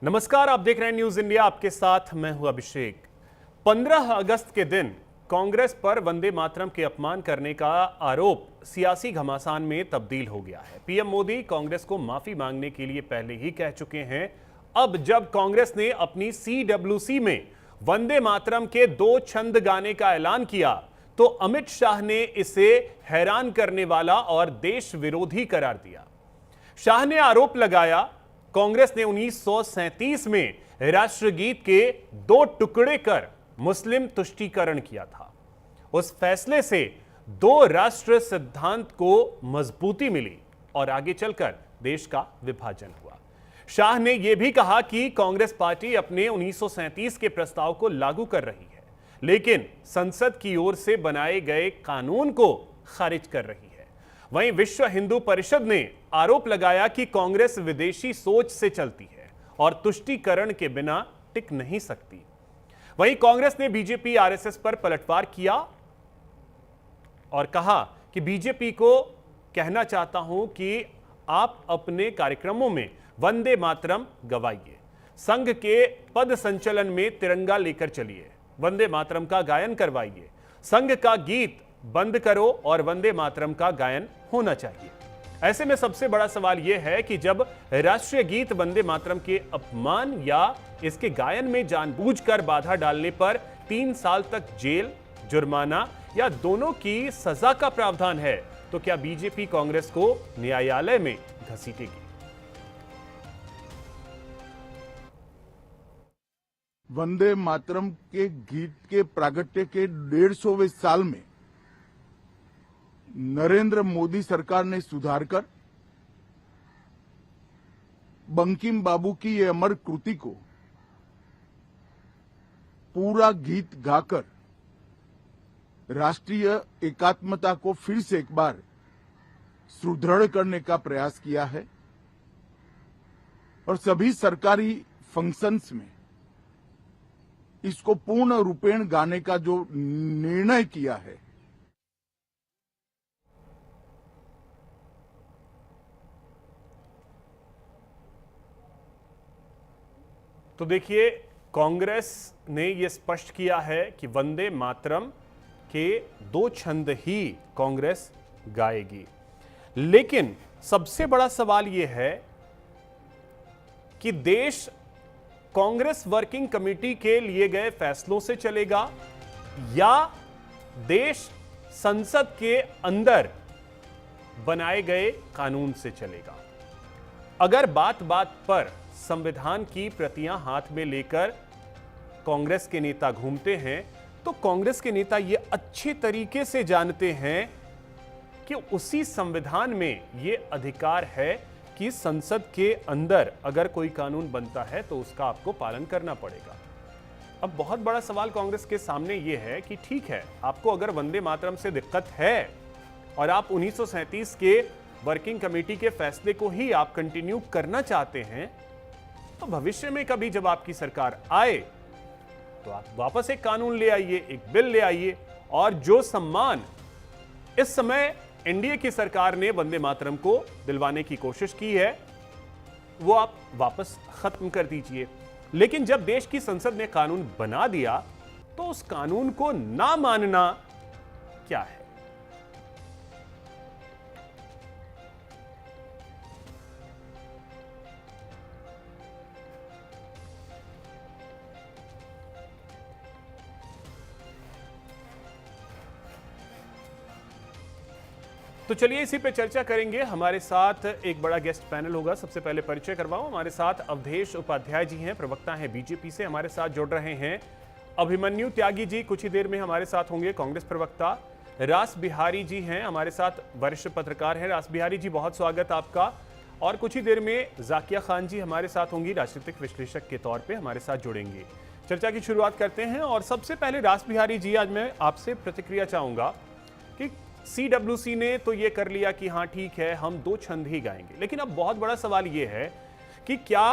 नमस्कार, आप देख रहे हैं न्यूज इंडिया। आपके साथ मैं हूं अभिषेक। 15 अगस्त के दिन कांग्रेस पर वंदे मातरम के अपमान करने का आरोप सियासी घमासान में तब्दील हो गया है। पीएम मोदी कांग्रेस को माफी मांगने के लिए पहले ही कह चुके हैं। अब जब कांग्रेस ने अपनी CWC में वंदे मातरम के 2 छंद गाने का ऐलान किया तो अमित शाह ने इसे हैरान करने वाला और देश विरोधी करार दिया। शाह ने आरोप लगाया कांग्रेस ने 1937 में राष्ट्रगीत के 2 टुकड़े कर मुस्लिम तुष्टीकरण किया था। उस फैसले से 2 राष्ट्र सिद्धांत को मजबूती मिली और आगे चलकर देश का विभाजन हुआ। शाह ने यह भी कहा कि कांग्रेस पार्टी अपने 1937 के प्रस्ताव को लागू कर रही है, लेकिन संसद की ओर से बनाए गए कानून को खारिज कर रही है। वहीं विश्व हिंदू परिषद ने आरोप लगाया कि कांग्रेस विदेशी सोच से चलती है और तुष्टीकरण के बिना टिक नहीं सकती। वहीं कांग्रेस ने बीजेपी आरएसएस पर पलटवार किया और कहा कि बीजेपी को कहना चाहता हूं कि आप अपने कार्यक्रमों में वंदे मातरम गवाइए, संघ के पद संचलन में तिरंगा लेकर चलिए, वंदे मातरम का गायन करवाइए, संघ का गीत बंद करो और वंदे मातरम का गायन होना चाहिए। ऐसे में सबसे बड़ा सवाल यह है कि जब राष्ट्रीय गीत वंदे मातरम के अपमान या इसके गायन में जानबूझकर बाधा डालने पर 3 साल तक जेल, जुर्माना या दोनों की सजा का प्रावधान है, तो क्या बीजेपी कांग्रेस को न्यायालय में घसीटेगी? वंदे मातरम के गीत के प्रागट्य के 150वें साल में नरेंद्र मोदी सरकार ने सुधार कर बंकिम बाबू की ये अमर कृति को पूरा गीत गाकर राष्ट्रीय एकात्मता को फिर से एक बार सुदृढ़ करने का प्रयास किया है और सभी सरकारी फंक्शंस में इसको पूर्ण रूपेण गाने का जो निर्णय किया है। तो देखिए, कांग्रेस ने यह स्पष्ट किया है कि वंदे मातरम के 2 छंद ही कांग्रेस गाएगी, लेकिन सबसे बड़ा सवाल यह है कि देश कांग्रेस वर्किंग कमेटी के लिए गए फैसलों से चलेगा या देश संसद के अंदर बनाए गए कानून से चलेगा। अगर बात बात पर संविधान की प्रतियां हाथ में लेकर कांग्रेस के नेता घूमते हैं, तो कांग्रेस के नेता यह अच्छे तरीके से जानते हैं कि उसी संविधान में यह अधिकार है कि संसद के अंदर अगर कोई कानून बनता है तो उसका आपको पालन करना पड़ेगा। अब बहुत बड़ा सवाल कांग्रेस के सामने यह है कि ठीक है, आपको अगर वंदे मातरम से दिक्कत है और आप 1937 के वर्किंग कमेटी के फैसले को ही आप कंटिन्यू करना चाहते हैं, तो भविष्य में कभी जब आपकी सरकार आए तो आप वापस एक कानून ले आइए, एक बिल ले आइए और जो सम्मान इस समय एनडीए की सरकार ने वंदे मातरम को दिलवाने की कोशिश की है वो आप वापस खत्म कर दीजिए। लेकिन जब देश की संसद ने कानून बना दिया तो उस कानून को ना मानना क्या है? तो चलिए इसी पे चर्चा करेंगे। हमारे साथ एक बड़ा गेस्ट पैनल होगा। सबसे पहले परिचय करवाऊं, हमारे साथ अवधेश उपाध्याय जी हैं, प्रवक्ता हैं बीजेपी से, हमारे साथ जुड़ रहे हैं। अभिमन्यु त्यागी जी कुछ ही देर में हमारे साथ होंगे, कांग्रेस प्रवक्ता। रास बिहारी जी हैं हमारे साथ, वरिष्ठ पत्रकार हैं। रास बिहारी जी, बहुत स्वागत आपका। और कुछ ही देर में जाकिया खान जी हमारे साथ होंगी, राजनीतिक विश्लेषक के तौर पर हमारे साथ जुड़ेंगे। चर्चा की शुरुआत करते हैं और सबसे पहले रास बिहारी जी, आज मैं आपसे प्रतिक्रिया चाहूंगा कि CWC ने तो ये कर लिया कि हाँ ठीक है, हम 2 छंद ही गाएंगे, लेकिन अब बहुत बड़ा सवाल ये है कि क्या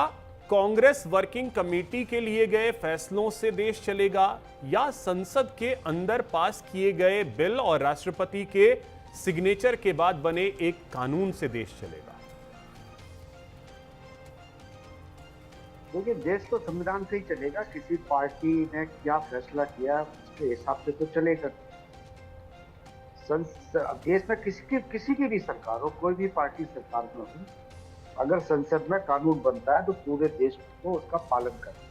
कांग्रेस वर्किंग कमेटी के लिए गए फैसलों से देश चलेगा या संसद के अंदर पास किए गए बिल और राष्ट्रपति के सिग्नेचर के बाद बने एक कानून से देश चलेगा? देखिए, देश तो संविधान से ही चलेगा। किसी पार्टी ने क्या फैसला किया उसके हिसाब से तो चलेगा। देश में किसी की भी सरकार हो, कोई भी पार्टी सरकार में हो, अगर संसद में कानून बनता है तो पूरे देश को उसका पालन करना।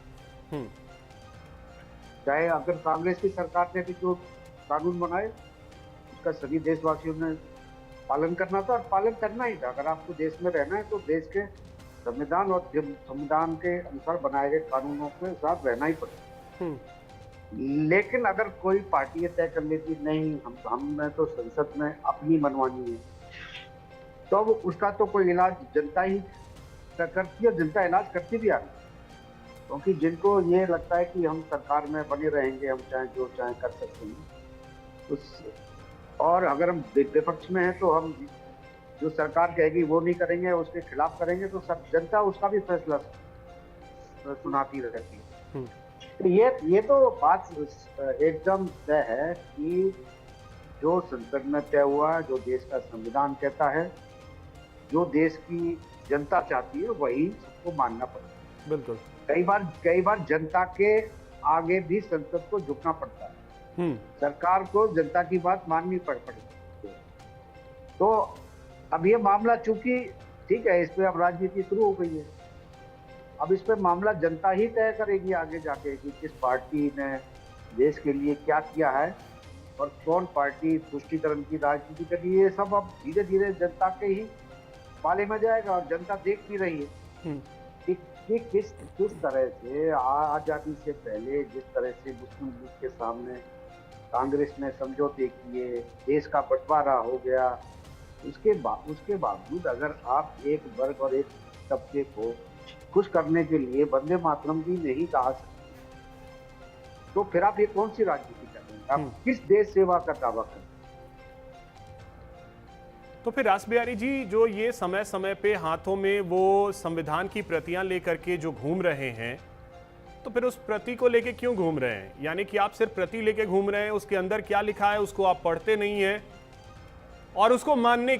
हम्म। चाहे अगर कांग्रेस की सरकार ने भी जो कानून बनाए उसका सभी देशवासियों ने पालन करना था और पालन करना ही था। अगर आपको देश में रहना है तो देश के संविधान और संविधान के अनुसार बनाए गए कानूनों के साथ रहना ही पड़ेगा। लेकिन अगर कोई पार्टी तय कर लेती नहीं, हमने तो संसद में अपनी मनमानी है, तो अब उसका तो कोई इलाज जनता ही करती है। जनता इलाज करती भी आ रही है, क्योंकि जिनको ये लगता है कि हम सरकार में बने रहेंगे, हम चाहे जो चाहे कर सकते हैं और अगर हम विपक्ष में हैं तो हम जो सरकार कहेगी वो नहीं करेंगे, उसके खिलाफ करेंगे, तो सब जनता उसका भी फैसला सुनाती रहती है। तो ये तो बात एकदम तय है कि जो संसद में तय हुआ, जो देश का संविधान कहता है, जो देश की जनता चाहती है वही सबको मानना पड़ता है। बिल्कुल। कई बार जनता के आगे भी संसद को झुकना पड़ता है। सरकार को जनता की बात माननी पड़ती है। तो अब ये मामला चूंकि ठीक है, इस पे अब राजनीति शुरू हो गई है। अब इस पे मामला जनता ही तय करेगी आगे जाके कि किस पार्टी ने देश के लिए क्या किया है और कौन पार्टी तुष्टीकरण की राजनीति कर रही है। ये सब अब धीरे धीरे जनता के ही पाले में जाएगा और जनता देख भी रही है कि किस तरह से आजादी से पहले जिस तरह से मुस्लिम लीग के सामने कांग्रेस ने समझौते किए, देश का बंटवारा हो गया, उसके बावजूद अगर आप एक वर्ग और एक तबके को खुश करने के लिए वंदे मातरम भी नहीं गा सकते, तो फिर आप ये कौन सी राजनीति कर रहे हैं? आप किस देश सेवा का दावा कर रहे हैं? तो फिर रास बिहारी जी, जो ये समय समय पे हाथों में वो संविधान की प्रतियां लेकर के जो घूम रहे हैं, तो फिर उस प्रति को लेके क्यों घूम रहे हैं? यानी कि आप सिर्फ प्रति लेके घूम रहे हैं, उसके अंदर क्या लिखा है उसको आप पढ़ते नहीं हैं और उसको मानने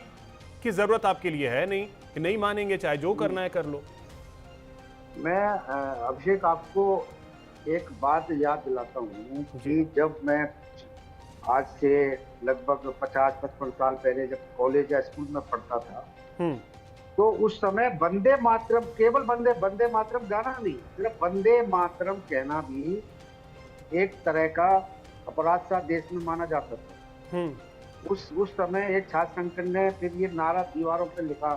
की जरूरत आपके लिए है नहीं कि नहीं मानेंगे, चाहे जो करना है कर लो। मैं अभिषेक आपको एक बात याद दिलाता हूँ कि जब मैं आज से लगभग 50-55 साल पहले जब कॉलेज या स्कूल में पढ़ता था, तो उस समय वंदे मातरम, केवल वंदे मातरम गाना नहीं, सिर्फ वंदे मातरम कहना भी एक तरह का अपराध सा देश में माना जाता था। उस समय एक छात्र संगठन ने फिर ये नारा दीवारों पर लिखा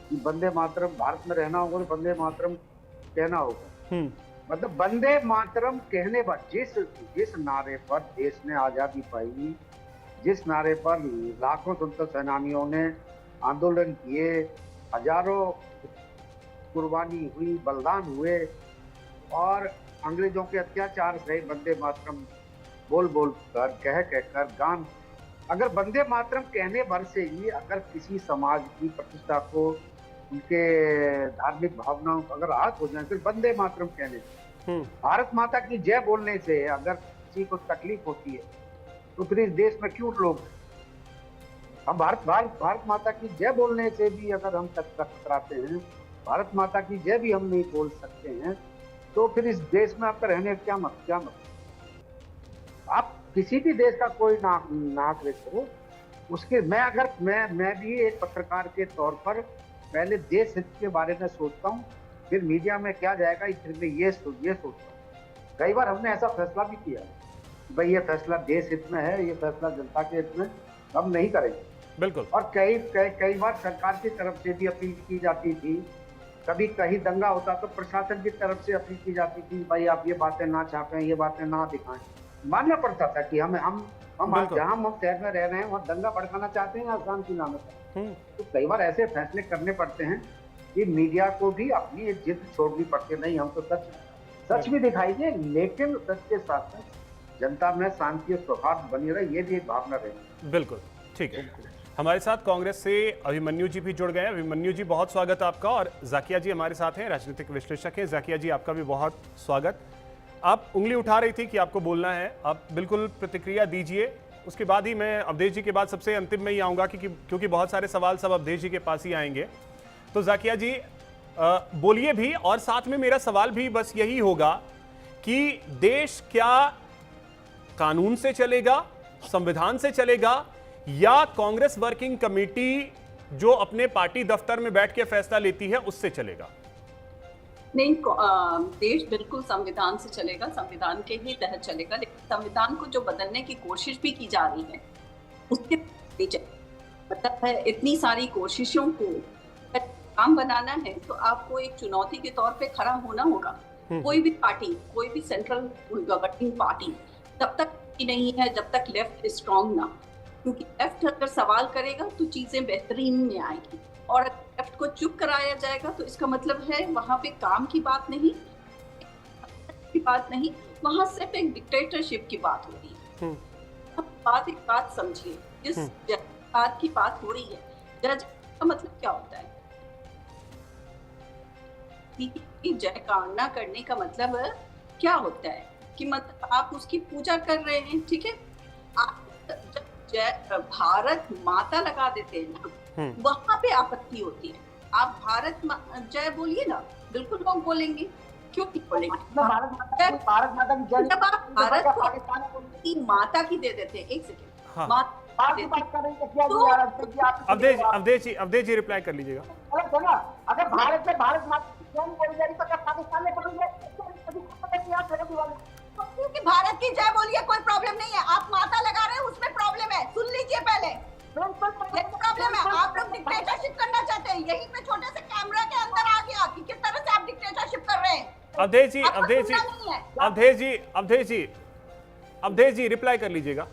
कि वंदे मातरम, भारत में रहना होगा तो वंदे मातरम कहना होगा। मतलब वंदे मातरम कहने पर जिस नारे पर देश ने आजादी पाई, जिस नारे पर लाखों स्वतंत्रता सेनानियों ने आंदोलन किए, हजारों कुर्बानी हुई, बलिदान हुए और अंग्रेजों के अत्याचार से वंदे मातरम बोल बोल कर, कह कर, गान, अगर वंदे मातरम कहने भर से ही अगर किसी समाज की प्रतिष्ठा को, उनके धार्मिक भावनाओं को अगर आहत हो जाए, फिर वंदे मातरम कहने से, भारत माता की जय बोलने से अगर किसी को तकलीफ होती है, तो फिर इस देश में क्यों लोग, हम भारत माता की जय बोलने से भी अगर हम कतराते हैं, भारत माता की जय भी हम नहीं बोल सकते हैं, तो फिर इस देश में आपका रहने क्या मतलब? आप किसी भी देश का कोई नागरिक हो, उसके मैं भी एक पत्रकार के तौर पर पहले देश हित के बारे में सोचता हूँ, फिर मीडिया में क्या जाएगा फिर मैं ये सोचता हूँ। कई बार हमने ऐसा फैसला भी किया, भाई ये फैसला देश हित में है, ये फैसला जनता के हित में, हम नहीं करेंगे। बिल्कुल। और कई बार सरकार की तरफ से भी अपील की जाती थी, कभी कहीं दंगा होता तो प्रशासन की तरफ से अपील की जाती थी, भाई आप ये बातें ना छापें, ये बातें ना दिखाएं। मानना पड़ता था कि हम जहाँ हम शहर में रह रहे हैं वहाँ दंगा भड़काना चाहते हैं या शांति लाना चाहते हैं। तो कई बार ऐसे फैसले करने पड़ते हैं कि मीडिया को भी अपनी जिद छोड़नी पड़ती है। नहीं, हम तो सच भी दिखाइए, लेकिन सच के साथ साथ जनता में शांति और सौहार्द बनी रहे, ये भी एक भावना रही। बिल्कुल ठीक है। हमारे साथ कांग्रेस से अभिमन्यु जी भी जुड़ गए हैं। अभिमन्यु जी, बहुत स्वागत आपका। और जाकिया जी हमारे साथ हैं, राजनीतिक विश्लेषक हैं। जाकिया जी, आपका भी बहुत स्वागत। आप उंगली उठा रही थी कि आपको बोलना है, आप बिल्कुल प्रतिक्रिया दीजिए, उसके बाद ही मैं अवधेश जी के बाद सबसे अंतिम में ही आऊँगा क्योंकि बहुत सारे सवाल सब अवधेश जी के पास ही आएंगे। तो जाकिया जी, बोलिए भी, और साथ में मेरा सवाल भी बस यही होगा कि देश क्या कानून से चलेगा, संविधान से चलेगा, या कांग्रेस वर्किंग कमेटी जो अपने पार्टी दफ्तर में बैठ के फैसला लेती है उससे चलेगा? नहीं, देश बिल्कुल संविधान से चलेगा, संविधान के ही तहत चलेगा। लेकिन संविधान को जो बदलने की कोशिश भी की जा रही है उसके मतलब है, इतनी सारी कोशिशों को काम बनाना है तो आपको एक चुनौती के तौर पे खड़ा होना होगा। कोई भी पार्टी, कोई भी सेंट्रल गवर्निंग पार्टी तब तक की नहीं है जब तक लेफ्ट स्ट्रांग ना, क्योंकि लेफ्ट अगर सवाल करेगा तो चीजें बेहतरीन में आएगी, और लेफ्ट को चुप कराया जाएगा तो इसका मतलब है वहां पे काम की बात नहीं, वहां सिर्फ एक डिक्टेटरशिप की बात हो रही है। अब एक बात समझिए, जिस जज की बात हो रही है, जज का मतलब क्या होता है? जयकारणा करने का मतलब क्या होता है कि मतलब आप उसकी पूजा कर रहे हैं, ठीक है। आप जब जय भारत माता लगा देते हैं ना, वहां पे आपत्ति होती है। आप भारत जय बोलिए ना, बिल्कुल लोग बोलेंगे, क्यों नहीं बोलेंगे? भारत माता की जय, जब आप भारत को माता की दे देते हैं, एक सेकेंड, माता अवधेश जी रिप्लाई कर लीजिएगा। अगर भारत में भारत माता बोली जा रही तो क्या पाकिस्तान में बोली जाए? क्योंकि भारत की जय बोलिए, कोई प्रॉब्लम नहीं है। आप माता लगा रहे हैं उसमें प्रॉब्लम है, सुन लीजिए पहले। प्रॉब्लम है, आप लोग डिक्टेटरशिप करना चाहते हैं, यहीं पे छोटे से कैमरा के अंदर आ गया कि किस तरह से आप डिक्टेटरशिप कर रहे हैं। अवधेश जी रिप्लाई कर लीजिएगा,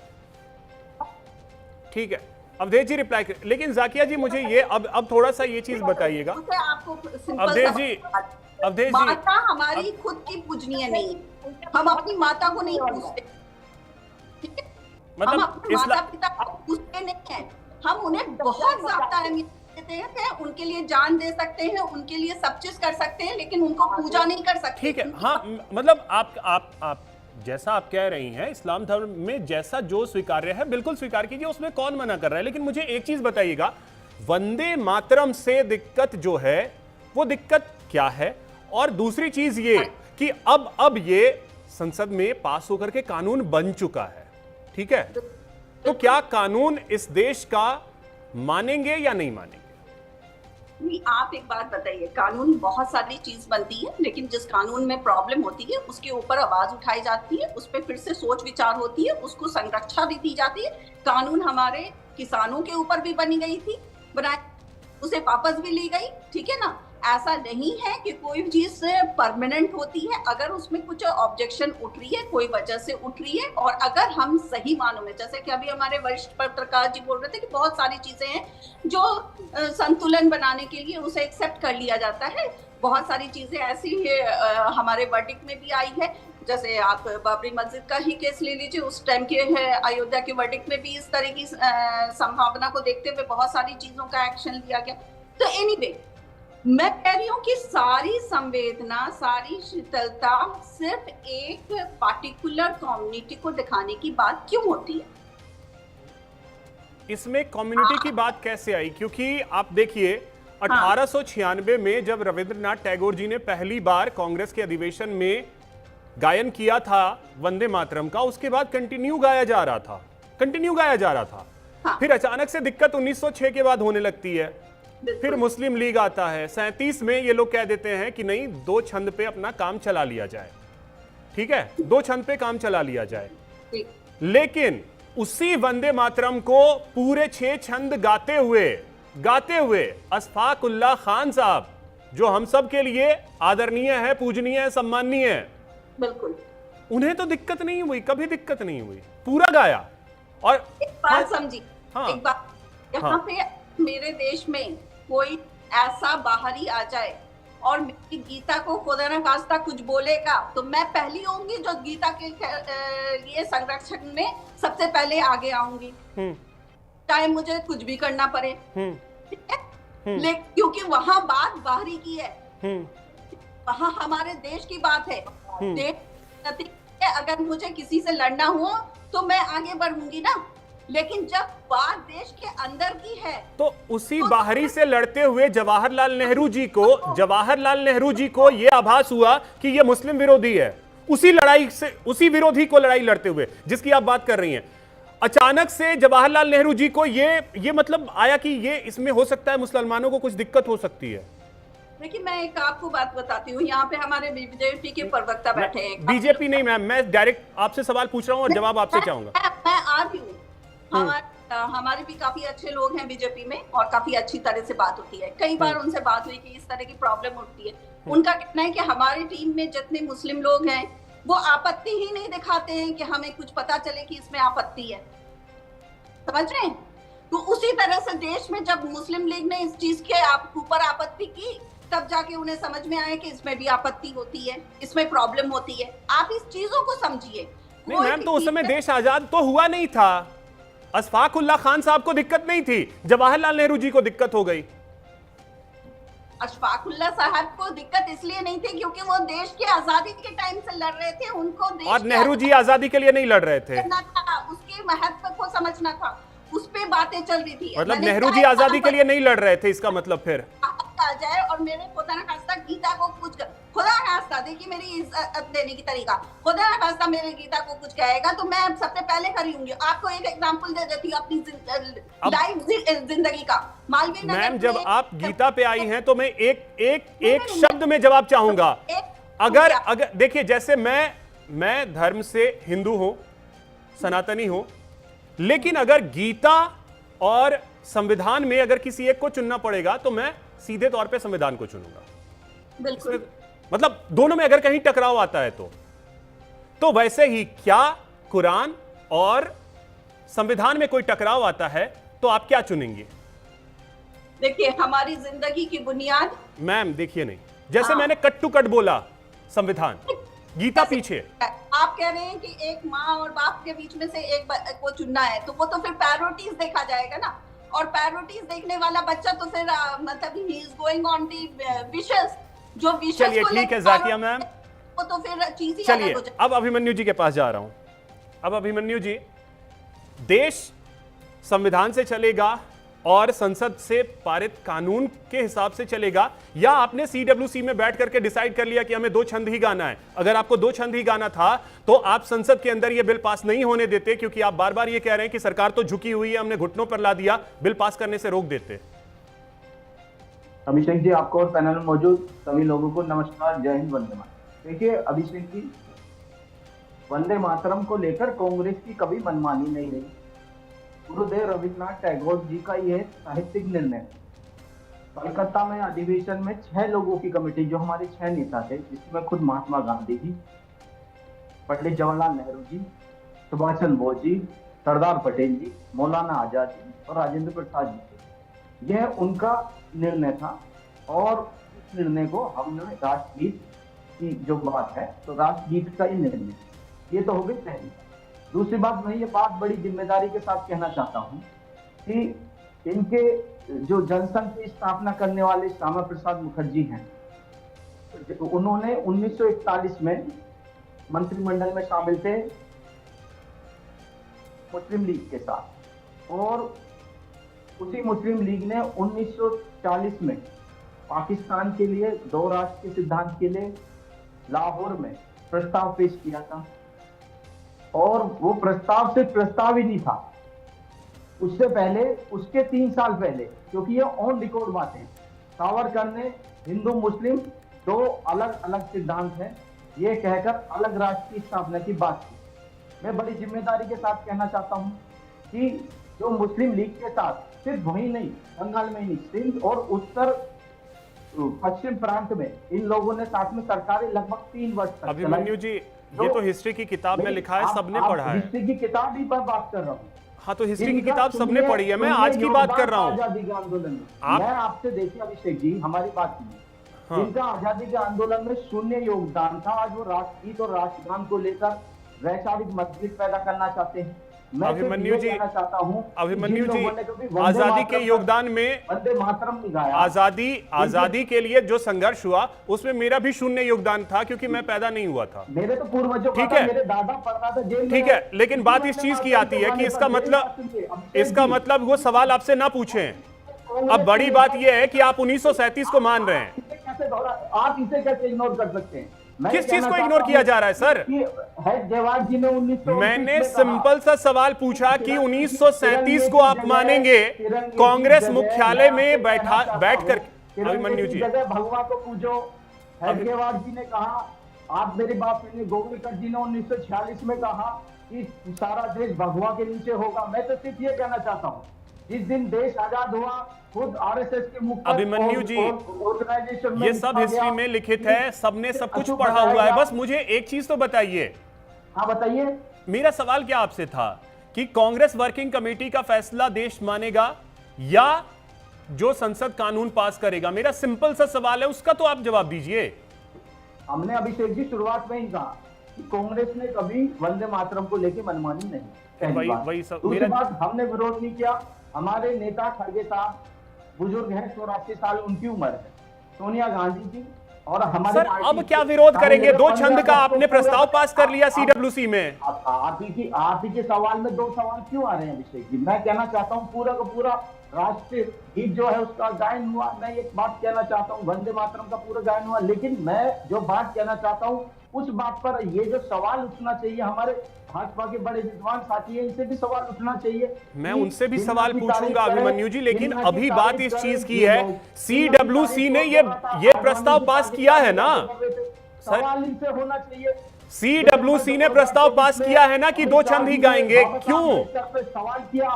ठीक है। अवधेश जी रिप्लाई कर, लेकिन जाकिया जी मुझे ये अब थोड़ा सा ये चीज बताइएगा। अवधेश जी, माता हमारी खुद की पूजनीय नहीं, हम अपनी माता को नहीं पूजते, ठीक है। मतलब हम अपने माता पिता को पूजते नहीं है, हम उन्हें बहुत ज्यादा अहमियत देते हैं, उनके लिए जान दे सकते हैं, उनके लिए सब चीज कर सकते हैं, लेकिन उनको पूजा नहीं कर सकते। ठीक है, हाँ, मतलब आप जैसा आप कह रही हैं, इस्लाम धर्म में जैसा जो स्वीकार्य है बिल्कुल स्वीकार कीजिए, उसमें कौन मना कर रहा है। लेकिन मुझे एक चीज बताइएगा, वंदे मातरम से दिक्कत जो है वो दिक्कत क्या है? और दूसरी चीज ये कि अब ये संसद में पास होकर के कानून बन चुका है, ठीक है, तो क्या कानून इस देश का मानेंगे या नहीं मानेंगे? नहीं, आप एक बात बताइए, कानून बहुत सारी चीज बनती है, लेकिन जिस कानून में प्रॉब्लम होती है उसके ऊपर आवाज उठाई जाती है, उस पर फिर से सोच विचार होती है, उसको संरक्षा भी दी जाती है। कानून हमारे किसानों के ऊपर भी बनी गई थी, उसे वापस भी ली गई, ठीक है ना। ऐसा नहीं है कि कोई चीज परमानेंट होती है, अगर उसमें कुछ ऑब्जेक्शन उठ रही है, कोई वजह से उठ रही है, और अगर हम सही मानों में, जैसे कि अभी हमारे वरिष्ठ पत्रकार जी बोल रहे थे कि बहुत सारी चीजें हैं जो संतुलन बनाने के लिए उसे एक्सेप्ट कर लिया जाता है। बहुत सारी चीजें ऐसी हमारे वर्डिक्ट में भी आई है, जैसे आप बाबरी मस्जिद का ही केस ले लीजिए, उस टाइम के अयोध्या के वर्डिक्ट में भी इस तरह की संभावना को देखते हुए बहुत सारी चीजों का एक्शन लिया गया। तो एनीवे, मैं कह रही हूँ कि सारी संवेदना, सारी शीतलता सिर्फ एक पार्टिकुलर कम्युनिटी को दिखाने की बात क्यों होती है? इसमें कम्युनिटी की बात कैसे आई? क्योंकि आप देखिए 1896 में जब रविंद्रनाथ टैगोर जी ने पहली बार कांग्रेस के अधिवेशन में गायन किया था वंदे मातरम का, उसके बाद कंटिन्यू गाया जा रहा था। फिर अचानक से दिक्कत 1906 के बाद होने लगती है, फिर मुस्लिम लीग आता है, 37 में ये लोग कह देते हैं कि नहीं, 2 छंद पे अपना काम चला लिया जाए, ठीक है, 2 छंद पे काम चला लिया जाए। लेकिन उसी वंदे मातरम को पूरे 6 छंद गाते हुए अशफाक उल्लाह खान साहब, जो हम सब के लिए आदरणीय है, पूजनीय है, सम्माननीय है, बिल्कुल, उन्हें तो दिक्कत नहीं हुई, कभी दिक्कत नहीं हुई, पूरा गाया। और एक बात समझी, एक बात, यहाँ पे मेरे देश में कोई ऐसा बाहरी आ जाए और मेरी गीता को खुदा न खास्ता कुछ बोलेगा, तो मैं पहली होंगी जो गीता के लिए संरक्षण में सबसे पहले आगे आऊंगी, चाहे मुझे कुछ भी करना पड़े, ठीक है। लेकिन क्योंकि वहां बात बाहरी की है, वहां हमारे देश की बात है। देश अगर मुझे किसी से लड़ना हुआ तो मैं आगे बढ़ूंगी ना, लेकिन जब बात देश के अंदर की है तो उसी बाहरी से लड़ते हुए जवाहरलाल नेहरू जी को यह आभास हुआ कि यह मुस्लिम विरोधी है। उसी लड़ाई से, उसी विरोधी को लड़ाई लड़ते हुए जिसकी आप बात कर रही हैं, अचानक से जवाहरलाल नेहरू जी को ये मतलब आया कि ये इसमें हो सकता है मुसलमानों को कुछ दिक्कत हो सकती है। देखिए, मैं एक आपको बात बताती हूँ, यहाँ पे हमारे बीजेपी के प्रवक्ता बैठे हैं। बीजेपी नहीं मैम, मैं डायरेक्ट आपसे सवाल पूछ रहा हूँ और जवाब आपसे चाहूंगा। मैं आ रही हूँ। हमारे भी काफी अच्छे लोग हैं बीजेपी में और काफी अच्छी तरह से बात होती है। कई बार उनसे बात हुई कि इस तरह की प्रॉब्लम उठती है। उनका कहना है कि हमारी टीम में जितने मुस्लिम लोग हैं वो आपत्ति ही नहीं दिखाते हैं कि हमें कुछ पता चले कि इसमें आपत्ति है। समझ रहे हैं? तो उसी तरह से देश में जब मुस्लिम लीग ने इस चीज के ऊपर आपत्ति की, तब जाके उन्हें समझ में आया कि इसमें भी आपत्ति होती है, इसमें प्रॉब्लम होती है। आप इस चीजों को समझिए। नहीं मैम, तो उस समय देश आजाद तो हुआ नहीं था। अशफाक उल्लाह खान साहब को दिक्कत नहीं थी, जवाहरलाल नेहरू जी को दिक्कत हो गई। अशफाक उल्लाह साहब को दिक्कत इसलिए नहीं थी क्योंकि वो देश की आजादी के टाइम से लड़ रहे थे। उनको देश और नेहरू जी आजादी के लिए नहीं लड़ रहे थे, उसके महत्व को समझना था, उस पे बातें चल रही थी। मतलब नेहरू जी आजादी के लिए नहीं लड़ रहे थे, इसका मतलब फिर आ जाए और मेरे खुदा ना खास्ता गीता को कुछ खुदा ना खास्ता, देखिए मेरी इज्जत देने की तरीका, खुदा ना खास्ता मेरे गीता को कुछ कहेगा तो मैं सबसे पहले खड़ी होंगी। आपको एक एग्जांपल दे देती हूँ अपनी लाइव जिंदगी का। मालवीय नगर मैम, जब आप गीता पे आई हैं तो मैं एक शब्द में जवाब चाहूंगा। अगर देखिए, जैसे मैं धर्म से हिंदू हूं, सनातनी हूं, लेकिन अगर गीता और संविधान में अगर किसी एक को चुनना पड़ेगा तो मैं सीधे तौर पे संविधान को चुनूंगा। बिल्कुल, मतलब दोनों में अगर कहीं टकराव आता है तो वैसे ही क्या कुरान और संविधान में कोई टकराव आता है तो आप क्या चुनेंगे? देखिए, हमारी जिंदगी की बुनियाद मैम देखिए, नहीं जैसे मैंने कट टू कट बोला, संविधान, गीता पीछे। आप कह रहे हैं कि एक माँ और बाप के बीच में से एक को चुनना है तो वो तो फिर प्रायोरिटीज देखा जाएगा ना, और प्रायोरिटीज देखने वाला बच्चा तो फिर मतलब he is going on the wishes, जो विशेस। चलिए ठीक है जाकिया मैम, वो तो फिर चीज ही चलिए अब अभिमन्यु जी के पास जा रहा हूं। अब अभिमन्यु जी, देश संविधान से चलेगा और संसद से पारित कानून के हिसाब से चलेगा, या आपने सीडब्ल्यूसी में बैठ करके डिसाइड कर लिया कि हमें 2 छंद ही गाना है? अगर आपको 2 छंद ही गाना था तो आप संसद के अंदर यह बिल पास नहीं होने देते, क्योंकि आप बार बार ये कह रहे हैं कि सरकार तो झुकी हुई है, हमने घुटनों पर ला दिया, बिल पास करने से रोक देते। अभिषेक जी, आपको और पैनल में मौजूद सभी लोगों को नमस्कार, जय हिंद, वंदे मातरम। देखिए अभिषेक जी, वंदे मातरम को लेकर कांग्रेस की कभी मनमानी नहीं रही। गुरुदेव रविन्द्रनाथ टैगोर जी का यह साहित्यिक निर्णय। कलकत्ता में अधिवेशन में 6 लोगों की कमेटी, जो हमारे 6 नेता थे, जिसमें खुद महात्मा गांधी जी, पंडित जवाहरलाल नेहरू जी, सुभाष चंद्र बोस जी, सरदार पटेल जी, मौलाना आजाद जी और राजेंद्र प्रसाद जी थे। यह उनका निर्णय था और इस निर्णय को हमने राष्ट्रगीत की जो बात है तो राष्ट्रगीत का ही निर्णय, ये तो हो गई पहली। दूसरी बात, मैं ये बात बड़ी जिम्मेदारी के साथ कहना चाहता हूँ कि इनके जो जनसंघ की स्थापना करने वाले श्यामा प्रसाद मुखर्जी हैं, उन्होंने 1941 में मंत्रिमंडल में शामिल थे मुस्लिम लीग के साथ, और उसी मुस्लिम लीग ने 1940 में पाकिस्तान के लिए 2 राष्ट्र के सिद्धांत के लिए लाहौर में प्रस्ताव पेश किया था, और वो प्रस्ताव सिर्फ प्रस्ताव ही नहीं था, उससे पहले, उसके 3 साल पहले, क्योंकि ये ऑन रिकॉर्ड बात है, सावरकर ने हिंदू मुस्लिम 2 अलग अलग सिद्धांत हैं ये कहकर अलग राष्ट्र की स्थापना की बात की। मैं बड़ी जिम्मेदारी के साथ कहना चाहता हूं कि जो मुस्लिम लीग के साथ सिर्फ वही नहीं, बंगाल में ही नहीं, सिंध और उत्तर पश्चिम प्रांत में इन लोगों ने साथ में सरकारें लगभग 3 वर्ष तक। अभिमन्यु जी, ये तो हिस्ट्री की किताब में लिखा है, सबने पढ़ा है। हिस्ट्री की किताब ही पर बात कर रहा हूँ। हाँ, तो हिस्ट्री की किताब सबने पढ़ी है, मैं आज की बात कर रहा हूँ। आजादी के आंदोलन में मैं आपसे, देखिए अभिषेक जी, हमारी बात सुनिए। हाँ। इनका आजादी के आंदोलन में शून्य योगदान था। आज वो राष्ट्रगीत और राष्ट्रगान को लेकर वैचारिक मतभेद पैदा करना चाहते हैं। मैं सिर्फ अभिमन्यु ये जी, कहना चाहता हूं, अभिमन्यु जिन जी, लोगों ने कभी वंदे आजादी के मातरम योगदान में, वंदे मातरम नहीं गाया, आजादी के लिए जो संघर्ष हुआ उसमें मेरा भी शून्य योगदान था, क्योंकि मैं पैदा नहीं हुआ था। मेरे तो पूर्वजों का ठीक था, है। मेरे दादा पढ़ता था जेल में। ठीक है, लेकिन बात इस चीज की आती है कि इसका मतलब वो सवाल आपसे ना पूछें। अब बड़ी बात यह है कि आप 1937 को मान रहे हैं। आप इसे कैसे इग्नोर कर सकते हैं? मैं किस चीज कहना को चाहता इग्नोर हूं किया जा रहा है सर? कि जवाहर जी ने 1929 मैंने में सिंपल सा सवाल पूछा कि 1937 को आप मानेंगे कांग्रेस मुख्यालय में बैठकर? अभिमन्यु जी, जगह भगवा को पूजो। हेडगेवार जी ने कहा, आप मेरी बात सुनिए, गोगलकर जी ने 1946 में कहा कि सारा देश भगवा के नीचे होगा। मैं तो सिर्फ ये कहना चाहता हूँ, जिस दिन देश आजाद हुआ, खुद आरएसएस के मुख्य अभिमन्यु जी, ऑर्गेनाइजेशन में ये सब हिस्ट्री में लिखित है, सबने सब कुछ पढ़ा हुआ है। बस मुझे एक चीज तो बताइए। हाँ बताइए। मेरा सवाल क्या आपसे था कि कांग्रेस वर्किंग कमेटी का फैसला देश मानेगा या जो संसद कानून पास करेगा? मेरा सिंपल सा सवाल है, उसका तो आप जवाब दीजिए। हमने अभिषेक जी शुरुआत में ही कहा कि कांग्रेस ने कभी वंदे मातरम को लेकर मनमानी नहीं। वही सब दूसरी बात, हमने विरोध नहीं किया। हमारे नेता खड़गे साहब बुजुर्ग हैं, 84 साल उनकी उम्र है, सोनिया गांधी जी, और हमारे सर अब क्या विरोध करेंगे? दो छंद का आपने प्रस्ताव पास कर लिया सीडब्ल्यूसी में। आप ही के सवाल में दो सवाल क्यों आ रहे हैं अभिषेक जी? मैं कहना चाहता हूँ पूरा का पूरा राष्ट्रीय गीत जो है उसका गायन हुआ। मैं एक बात कहना चाहता हूँ, वंदे मातरम का पूरा गायन हुआ, लेकिन मैं जो बात कहना चाहता हूँ उस बात पर ये जो सवाल उठना चाहिए, हमारे भाजपा के बड़े विद्वान साथी हैं, इनसे भी सवाल उठना चाहिए। मैं उनसे भी सवाल पूछूंगा अभिमन्यु जी, लेकिन अभी बात इस चीज की है, सीडब्ल्यूसी ने ये प्रस्ताव पास किया है ना सवाल इनसे होना चाहिए। सीडब्ल्यूसी ने प्रस्ताव पास किया है ना कि दो छंद ही गाएंगे, क्यों? सवाल किया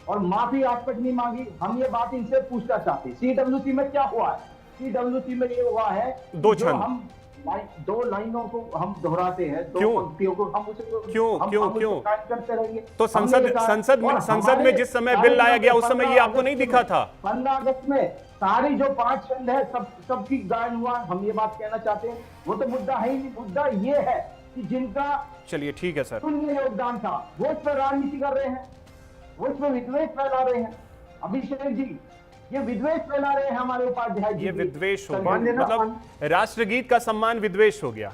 और माफी आज तक नहीं मांगी। हम ये बात इनसे पूछना चाहते हैं, सीडब्ल्यूसी में क्या हुआ है? सीडब्ल्यूसी में ये हुआ है दो छंद, हम दो लाइनों को हम दोहराते हैं, दो पंक्तियों को हम उसे क्यों करते रहेंगे। तो संसद में जिस समय बिल लाया गया उस समय ये आपको नहीं दिखा था? 15 अगस्त में सारी जो 5 छंद है सबकी गायन हुआ। हम ये बात कहना चाहते हैं, वो तो मुद्दा है ही नहीं। मुद्दा ये है कि जिनका, चलिए ठीक है सर, योगदान था, वो इस पर राजनीति कर रहे हैं, वो इसमें विद्वेष फैला रहे हैं। अभिषेक जी, ये विद्वेष फैला रहे हैं हमारे उपाध्याय जी। ये विद्वेष हो गया, मतलब राष्ट्रगीत का सम्मान विद्वेष हो गया।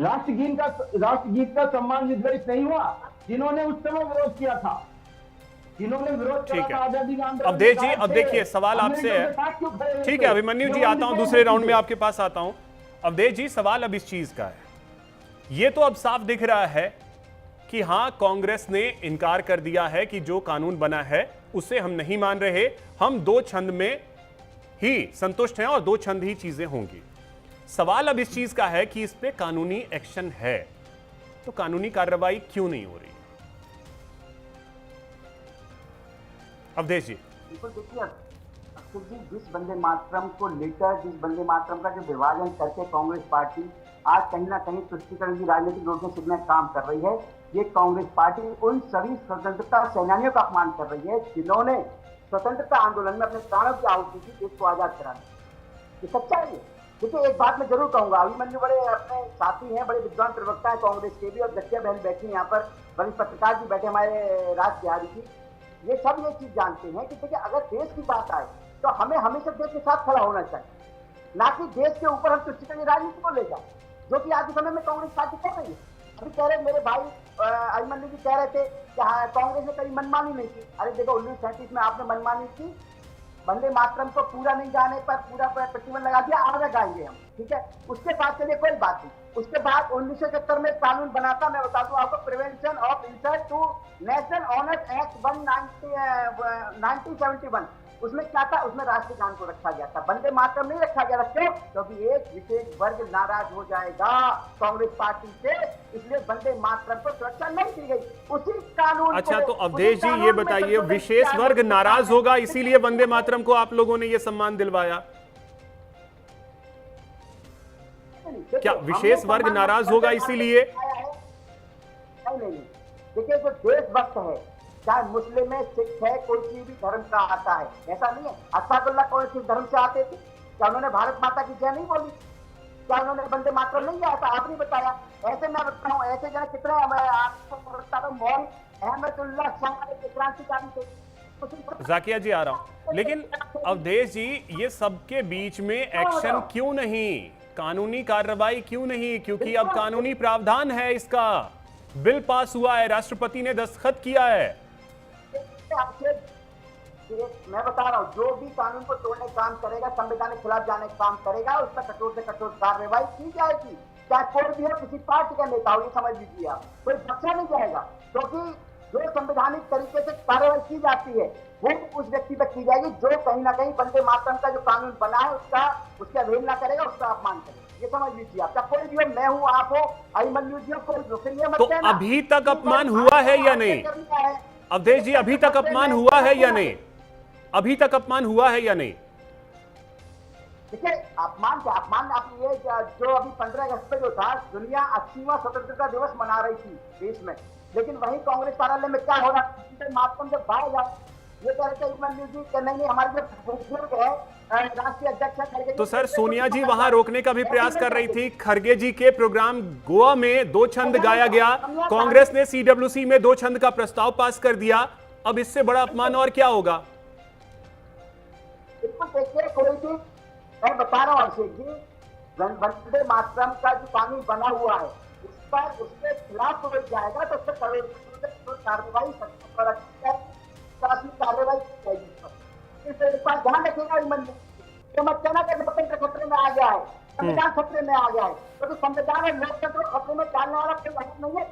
राष्ट्रगीत का सम्मान विद्वेष नहीं हुआ। जिन्होंने उस समय विरोध किया था, जिन्होंने विरोध किया था आजादी का आंदोलन, अवधेश जी, अब देखिए सवाल आपसे है। ठीक है अभिमन्यु जी, आता हूं दूसरे राउंड में आपके पास आता हूं। अवधेश जी, सवाल अब इस चीज का है, ये तो अब साफ दिख रहा है कि हां कांग्रेस ने इनकार कर दिया है कि जो कानून बना है उसे हम नहीं मान रहे, हम दो छंद में ही संतुष्ट हैं और दो छंद ही चीजें होंगी। सवाल अब इस चीज का है कि इस पे कानूनी एक्शन है, तो कानूनी कार्रवाई क्यों नहीं हो रही? अवधेश जी, देखिए अक्षय जी, जिस वंदे मातरम को लेकर, जिस वंदे मातरम का जो विभाजन करके कांग्रेस पार्टी आज कहीं ना कहीं तुष्टीकरण की राजनीतिक रोकने से में काम कर रही है, ये कांग्रेस पार्टी उन सभी स्वतंत्रता सेनानियों का अपमान कर रही है जिन्होंने स्वतंत्रता आंदोलन में अपने प्राणों की आहुति दी देश को आजाद कराने। ये सच्चाई है। देखिए एक बात मैं जरूर कहूंगा, अभिमन्यु बड़े अपने साथी हैं, बड़े विद्वान प्रवक्ता है कांग्रेस के भी, और जक्किया बहन बैठी यहाँ पर, वरिष्ठ पत्रकार भी बैठे हमारे राज बिहारी जी, ये सब ये चीज जानते हैं कि देखिए अगर देश की बात आए तो हमें हमेशा देश के साथ खड़ा होना चाहिए, ना कि देश के ऊपर हम तुष्टीकरण की राजनीति को ले जाए, जो कि आज के समय में कांग्रेस पार्टी कर रही है। अभी कह रहे मेरे भाई अभिमन्यु जी कह रहे थे कि कांग्रेस ने कभी मनमानी नहीं की। अरे देखो 1937 में आपने मनमानी की, वंदे मातरम को पूरा नहीं गाने पर पूरा प्रतिबंध लगा दिया, आधा गाएंगे हम, ठीक है। उसके बाद चलिए कोई बात नहीं। उसके बाद 1971 में कानून बना था, मैं बता दूं आपको, prevention of insult to national honours act 1971। उसमें क्या था? उसमें राष्ट्रीय गान को रखा गया था, वंदे मातरम नहीं रखा गया। क्यों? क्योंकि एक विशेष वर्ग नाराज हो जाएगा कांग्रेस पार्टी से, इसलिए वंदे मातरम को सुरक्षा नहीं दी गई। उसी कानून, अच्छा तो अवधेश जी ये बताइए, विशेष वर्ग नाराज होगा इसीलिए वंदे मातरम को आप लोगों ने ये सम्मान दिलवाया? क्या विशेष वर्ग नाराज होगा इसीलिए? नहीं, देखिए जो देशभक्त है, चाहे मुस्लिम है, सिख है, कोई सी भी धर्म का आता है, ऐसा नहीं है। अस्तागुल्लाह कौन से धर्म से आते थे? क्या उन्होंने भारत माता की जय नहीं बोली? क्या उन्होंने वंदे मातरम नहीं गाया था? आपने बताया। ऐसे मैं बताऊं, ऐसे जन कितने, मैं आपको बता रहा हूं, अहमदुल्ला शाह क्रांतिकारी थे। जाकिया जी आ रहा हूं, लेकिन अवधेश जी ये सबके बीच में एक्शन क्यों नहीं, कानूनी कार्रवाई क्यों नहीं? क्योंकि अब कानूनी प्रावधान है, इसका बिल पास हुआ है, राष्ट्रपति ने दस्तखत किया है। मैं बता रहा हूँ, जो भी कानून को तोड़ने का काम करेगा, संविधान के खिलाफ जाने का काम करेगा, उस पर कठोर से कठोर कार्रवाई की जाएगी। चाहे कोई भी हो, किसी पार्टी का नेता हो, ये समझ लीजिए आप, कोई बख्शा नहीं जाएगा। क्योंकि जो संवैधानिक तरीके से कार्रवाई की जाती है वो उस व्यक्ति पर की जाएगी जो कहीं ना कहीं वंदे मातरम का जो कानून बना है उसका अवहेलना करेगा, उसका अपमान करेगा। ये समझ लीजिए आप, कोई भी हो, मैं हूँ, आप हो, अभिमन्यु जी हो, कोई मत तो कहना। अभी तक अपमान हुआ है या नहीं अवधेश जी? अभी तक अपमान हुआ है या नहीं? अभी तक अपमान हुआ है या नहीं? देखिए, अपमान क्या अपमान, आप ये जो अभी 15 अगस्त पे जो था, दुनिया 80वां स्वतंत्रता दिवस मना रही थी देश में, लेकिन वहीं कांग्रेस कार्यालय में क्या हो रहा है, मातरम जब बाहर जा ये कह रहे थे अभिमन्यु जी कि नहीं हमारे जो बुजुर्ग है राष्ट्रीय अध्यक्ष है, तो सर सोनिया जी वहां रोकने का भी प्रयास कर रही थी। खरगे जी के प्रोग्राम गोवा में 2 छंद गाया गया, कांग्रेस ने CWC में 2 छंद का प्रस्ताव पास कर दिया। अब इससे बड़ा अपमान और क्या होगा? बिल्कुल, देखिए, कोई भी, मैं बता रहा हूँ अभिषेक जी, वंदे मातरम का जो कानून बना हुआ है उसके खिलाफ कोई जाएगा तो उससे कार्रवाई कार्रवाई की जाएगी। इस बात ध्यान रखिएगा, तो मत कहना कि लोकतंत्र खतरे में आ गया है, संविधान खतरे में आ गया है, क्योंकि संविधान और लोकतंत्र खतरे में डालने वाला कोई हक नहीं है।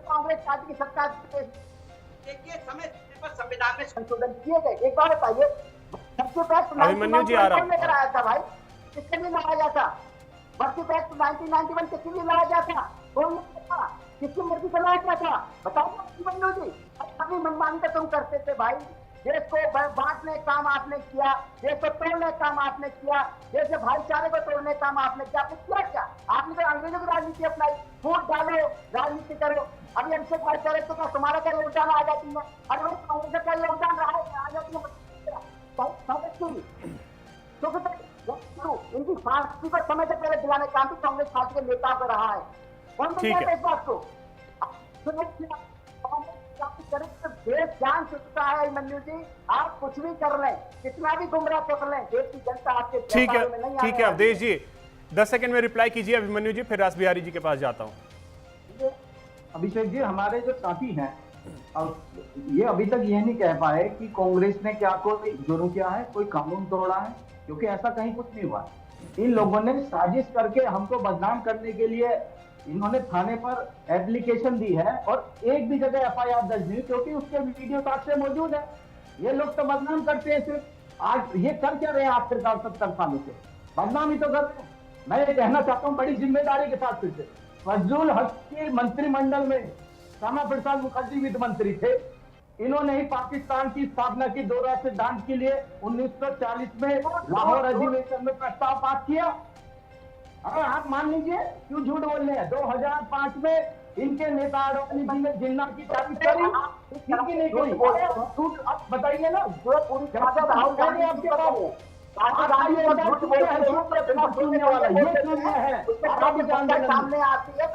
कांग्रेस पार्टी की सरकार, देखिए, समय पर संविधान में संशोधन किए गए। एक बार बताइए, अभिमन्यु जी आ रहा लेकर आया था भाई, किसके लिए लाया गया था? भर्ती एक्ट 1991 किसके लिए लाया गया था? कौन था? किसकी मर्जी से लाया गया था? बताओ अभिमन्यु जी। अपनी मनमानी का तुम करते थे भाई, देश को बांटने का काम आपने किया, देश को तोड़ने का काम आपने किया, देश के भाईचारे को तोड़ने का काम आपने किया। आपने किया क्या? आपने तो अंग्रेजों की राजनीति अपनाई, वोट डालो, राजनीति करो। अभी अभिषेक भाईचारे तो तुम्हारा क्या योगदान आ जाती है? अरे भाई, कांग्रेस का योगदान रहा है, आ जाती है इनकी फांसी को समय से पहले दिलाने का काम भी कांग्रेस पार्टी के नेताओं को रहा है। कौन कहता है इस बात को? देश जान चुका है अभिमन्यु जी, आप कुछ भी कर लें, कितना भी गुमराह कर लें, देश की जनता आपके ठीक है अवधेश जी, 10 सेकंड में रिप्लाई कीजिए अभिमन्यु जी, फिर रास बिहारी जी के पास जाता हूं। अभिषेक जी, हमारे जो साथी हैं अब ये अभी तक ये नहीं कह पाए कि कांग्रेस ने क्या कोई जुर्म किया है, कोई कानून तोड़ा है, क्योंकि ऐसा कहीं कुछ नहीं हुआ। इन लोगों ने साजिश करके हमको बदनाम करने के लिए इन्होंने थाने पर एप्लीकेशन दी है और एक भी जगह FIR दर्ज नहीं, क्योंकि उसके वीडियो साक्ष्य मौजूद है। ये लोग तो बदनाम करते हैं सिर्फ। आज ये कर क्या रहे हैं आखिरकार 70 सालों से? बदनाम ही तो कर रहे हैं। मैं ये कहना चाहता हूँ बड़ी जिम्मेदारी के साथ फिर से, फजलुल हक के मंत्रिमंडल में श्यामा प्रसाद मुखर्जी वित्त मंत्री थे। इन्होंने ही पाकिस्तान की स्थापना की दौरा सिद्धांत के लिए 1940 में लाहौर अधिवेशन में प्रस्ताव पास किया। अगर आप मान लीजिए, क्यों झूठ बोल रहे हैं? 2005 में इनके नेता अडवाणी जी ने जिन्ना की तारीफ करी, इनकी नहीं कोई झूठ। आप बताइए ना, जो पूरी आपके पास सामने आती है तो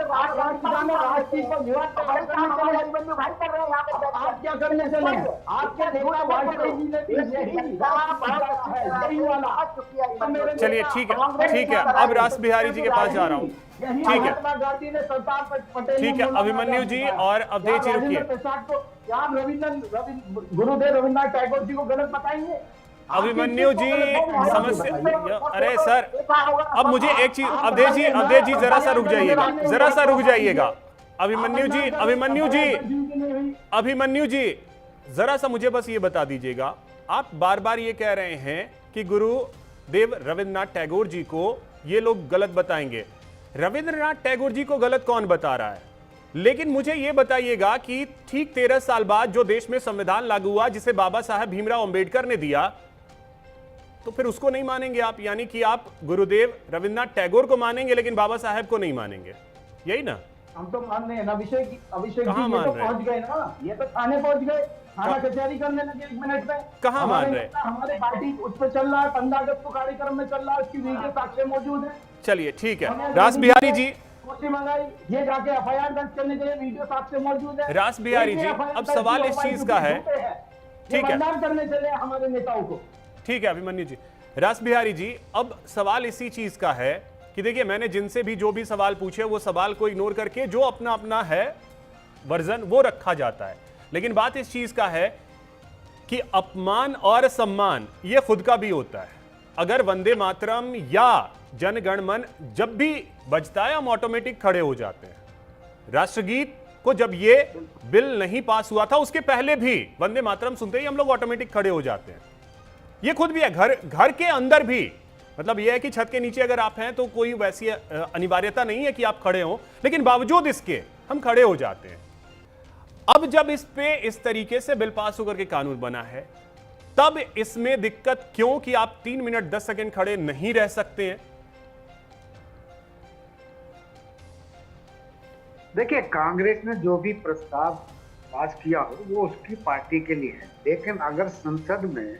आप क्या करने चले? आपके चलिए ठीक है, अब रास बिहारी जी के पास जा रहा हूँ। ठीक है, गांधी ने सरदार पटेल, ठीक है अभिमन्यु जी और अवधेश जी रुकिए। गुरुदेव रविन्द्रनाथ टैगोर जी को गलत बताएंगे? अभिमन्यु जी समस्या, अरे सर अब मुझे एक चीज, अवधेश जी जरा सा रुक जाइएगा, अभिमन्यु जी जरा सा मुझे बस ये बता दीजिएगा, आप बार बार ये कह रहे हैं कि गुरुदेव रविन्द्रनाथ टैगोर जी को ये लोग गलत बताएंगे। रविन्द्रनाथ टैगोर जी को गलत कौन बता रहा है? लेकिन मुझे यह बताइएगा कि ठीक 13 साल बाद जो देश में संविधान लागू हुआ, जिसे बाबा साहब भीमराव अंबेडकर ने दिया, तो फिर उसको नहीं मानेंगे आप? यानी कि आप गुरुदेव रविन्द्रनाथ टैगोर को मानेंगे लेकिन बाबा साहब को नहीं मानेंगे, यही ना? हम तो मान रहे हैं ना अभिषेक जी, ये तो पहुंच गए ना, ये तो थाने पहुंच गए, थाना कचहरी करने लगे 1 मिनट में। कहां मान रहे? हमारे पार्टी उस पर चल रहा है, 15 अगस्त को कार्यक्रम में चल रहा है, उसकी वीडियो साक्ष्य मौजूद है। चलिए ठीक है, रास बिहारी जी कोठी मंगाई, ये जाके एफआईआर दर्ज करने के लिए वीडियो साथ से मौजूद है। रास बिहारी जी, अब सवाल इस चीज का है, ठीक है, बदनाम करने चले हमारे नेताओं को। ठीक है अभिमन्यु जी। रास बिहारी जी, अब सवाल इसी चीज का है कि देखिए, मैंने जिनसे भी जो भी सवाल पूछे वो सवाल को इग्नोर करके जो अपना अपना है वर्जन वो रखा जाता है, लेकिन बात इस चीज का है कि अपमान और सम्मान ये खुद का भी होता है। अगर वंदे मातरम या जन गण मन जब भी बजता है हम ऑटोमेटिक खड़े हो जाते हैं। राष्ट्रगीत को जब ये बिल नहीं पास हुआ था उसके पहले भी वंदे मातरम सुनते ही हम लोग ऑटोमेटिक खड़े हो जाते हैं। ये खुद भी है, घर के अंदर भी, मतलब ये है कि छत के नीचे अगर आप हैं तो कोई वैसी अनिवार्यता नहीं है कि आप खड़े हो, लेकिन बावजूद इसके हम खड़े हो जाते हैं। अब जब इस पे इस तरीके से बिल पास होकर के कानून बना है, तब इसमें दिक्कत क्यों कि आप 3 मिनट 10 सेकंड खड़े नहीं रह सकते हैं? देखिए, कांग्रेस ने जो भी प्रस्ताव पास किया हो वो उसकी पार्टी के लिए है, लेकिन अगर संसद में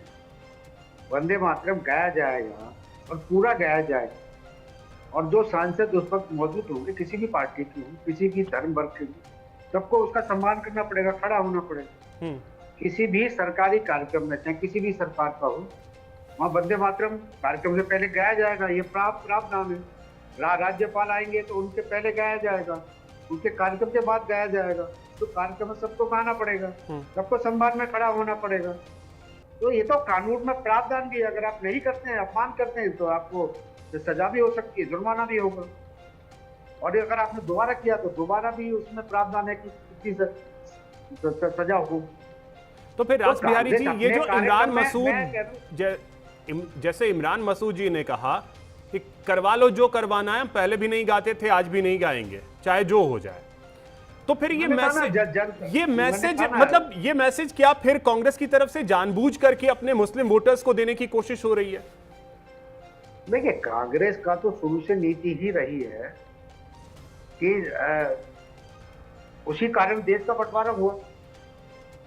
वंदे मातरम गाया जाएगा और पूरा गाया जाएगा और जो सांसद उस वक्त मौजूद होंगे, किसी भी पार्टी की हो, किसी भी धर्म वर्ग के, सबको उसका सम्मान करना पड़ेगा, खड़ा होना पड़ेगा। किसी भी सरकारी कार्यक्रम में, चाहे किसी भी सरकार का हो, वहाँ वंदे मातरम कार्यक्रम से पहले गाया जाएगा। ये प्रावधान है। राज्यपाल आएंगे तो उनके पहले गाया जाएगा, उनके कार्यक्रम के बाद गाया जाएगा। तो कार्यक्रम में सबको गाना पड़ेगा, सबको सम्मान में खड़ा होना पड़ेगा। तो ये तो कानून में प्रावधान भी है। अगर आप नहीं करते हैं, अपमान करते हैं, तो आपको सजा भी हो सकती है, जुर्माना भी होगा। और अगर आपने दोबारा किया तो दोबारा भी उसमें प्रावधान है कि कितनी सजा हो। तो फिर रास बिहारी जी, ये जो इमरान मसूद, जैसे इमरान मसूद जी ने कहा कि करवा लो जो करवाना है, हम पहले भी नहीं गाते थे, आज भी नहीं गाएंगे, चाहे जो हो जाए, तो फिर ये मैसेज मतलब ये मैसेज क्या फिर कांग्रेस की तरफ से जानबूझ करके अपने मुस्लिम वोटर्स को देने की कोशिश हो रही है? देखिए, कांग्रेस का तो शुरू से नीति ही रही है कि उसी कारण देश का बंटवारा हुआ।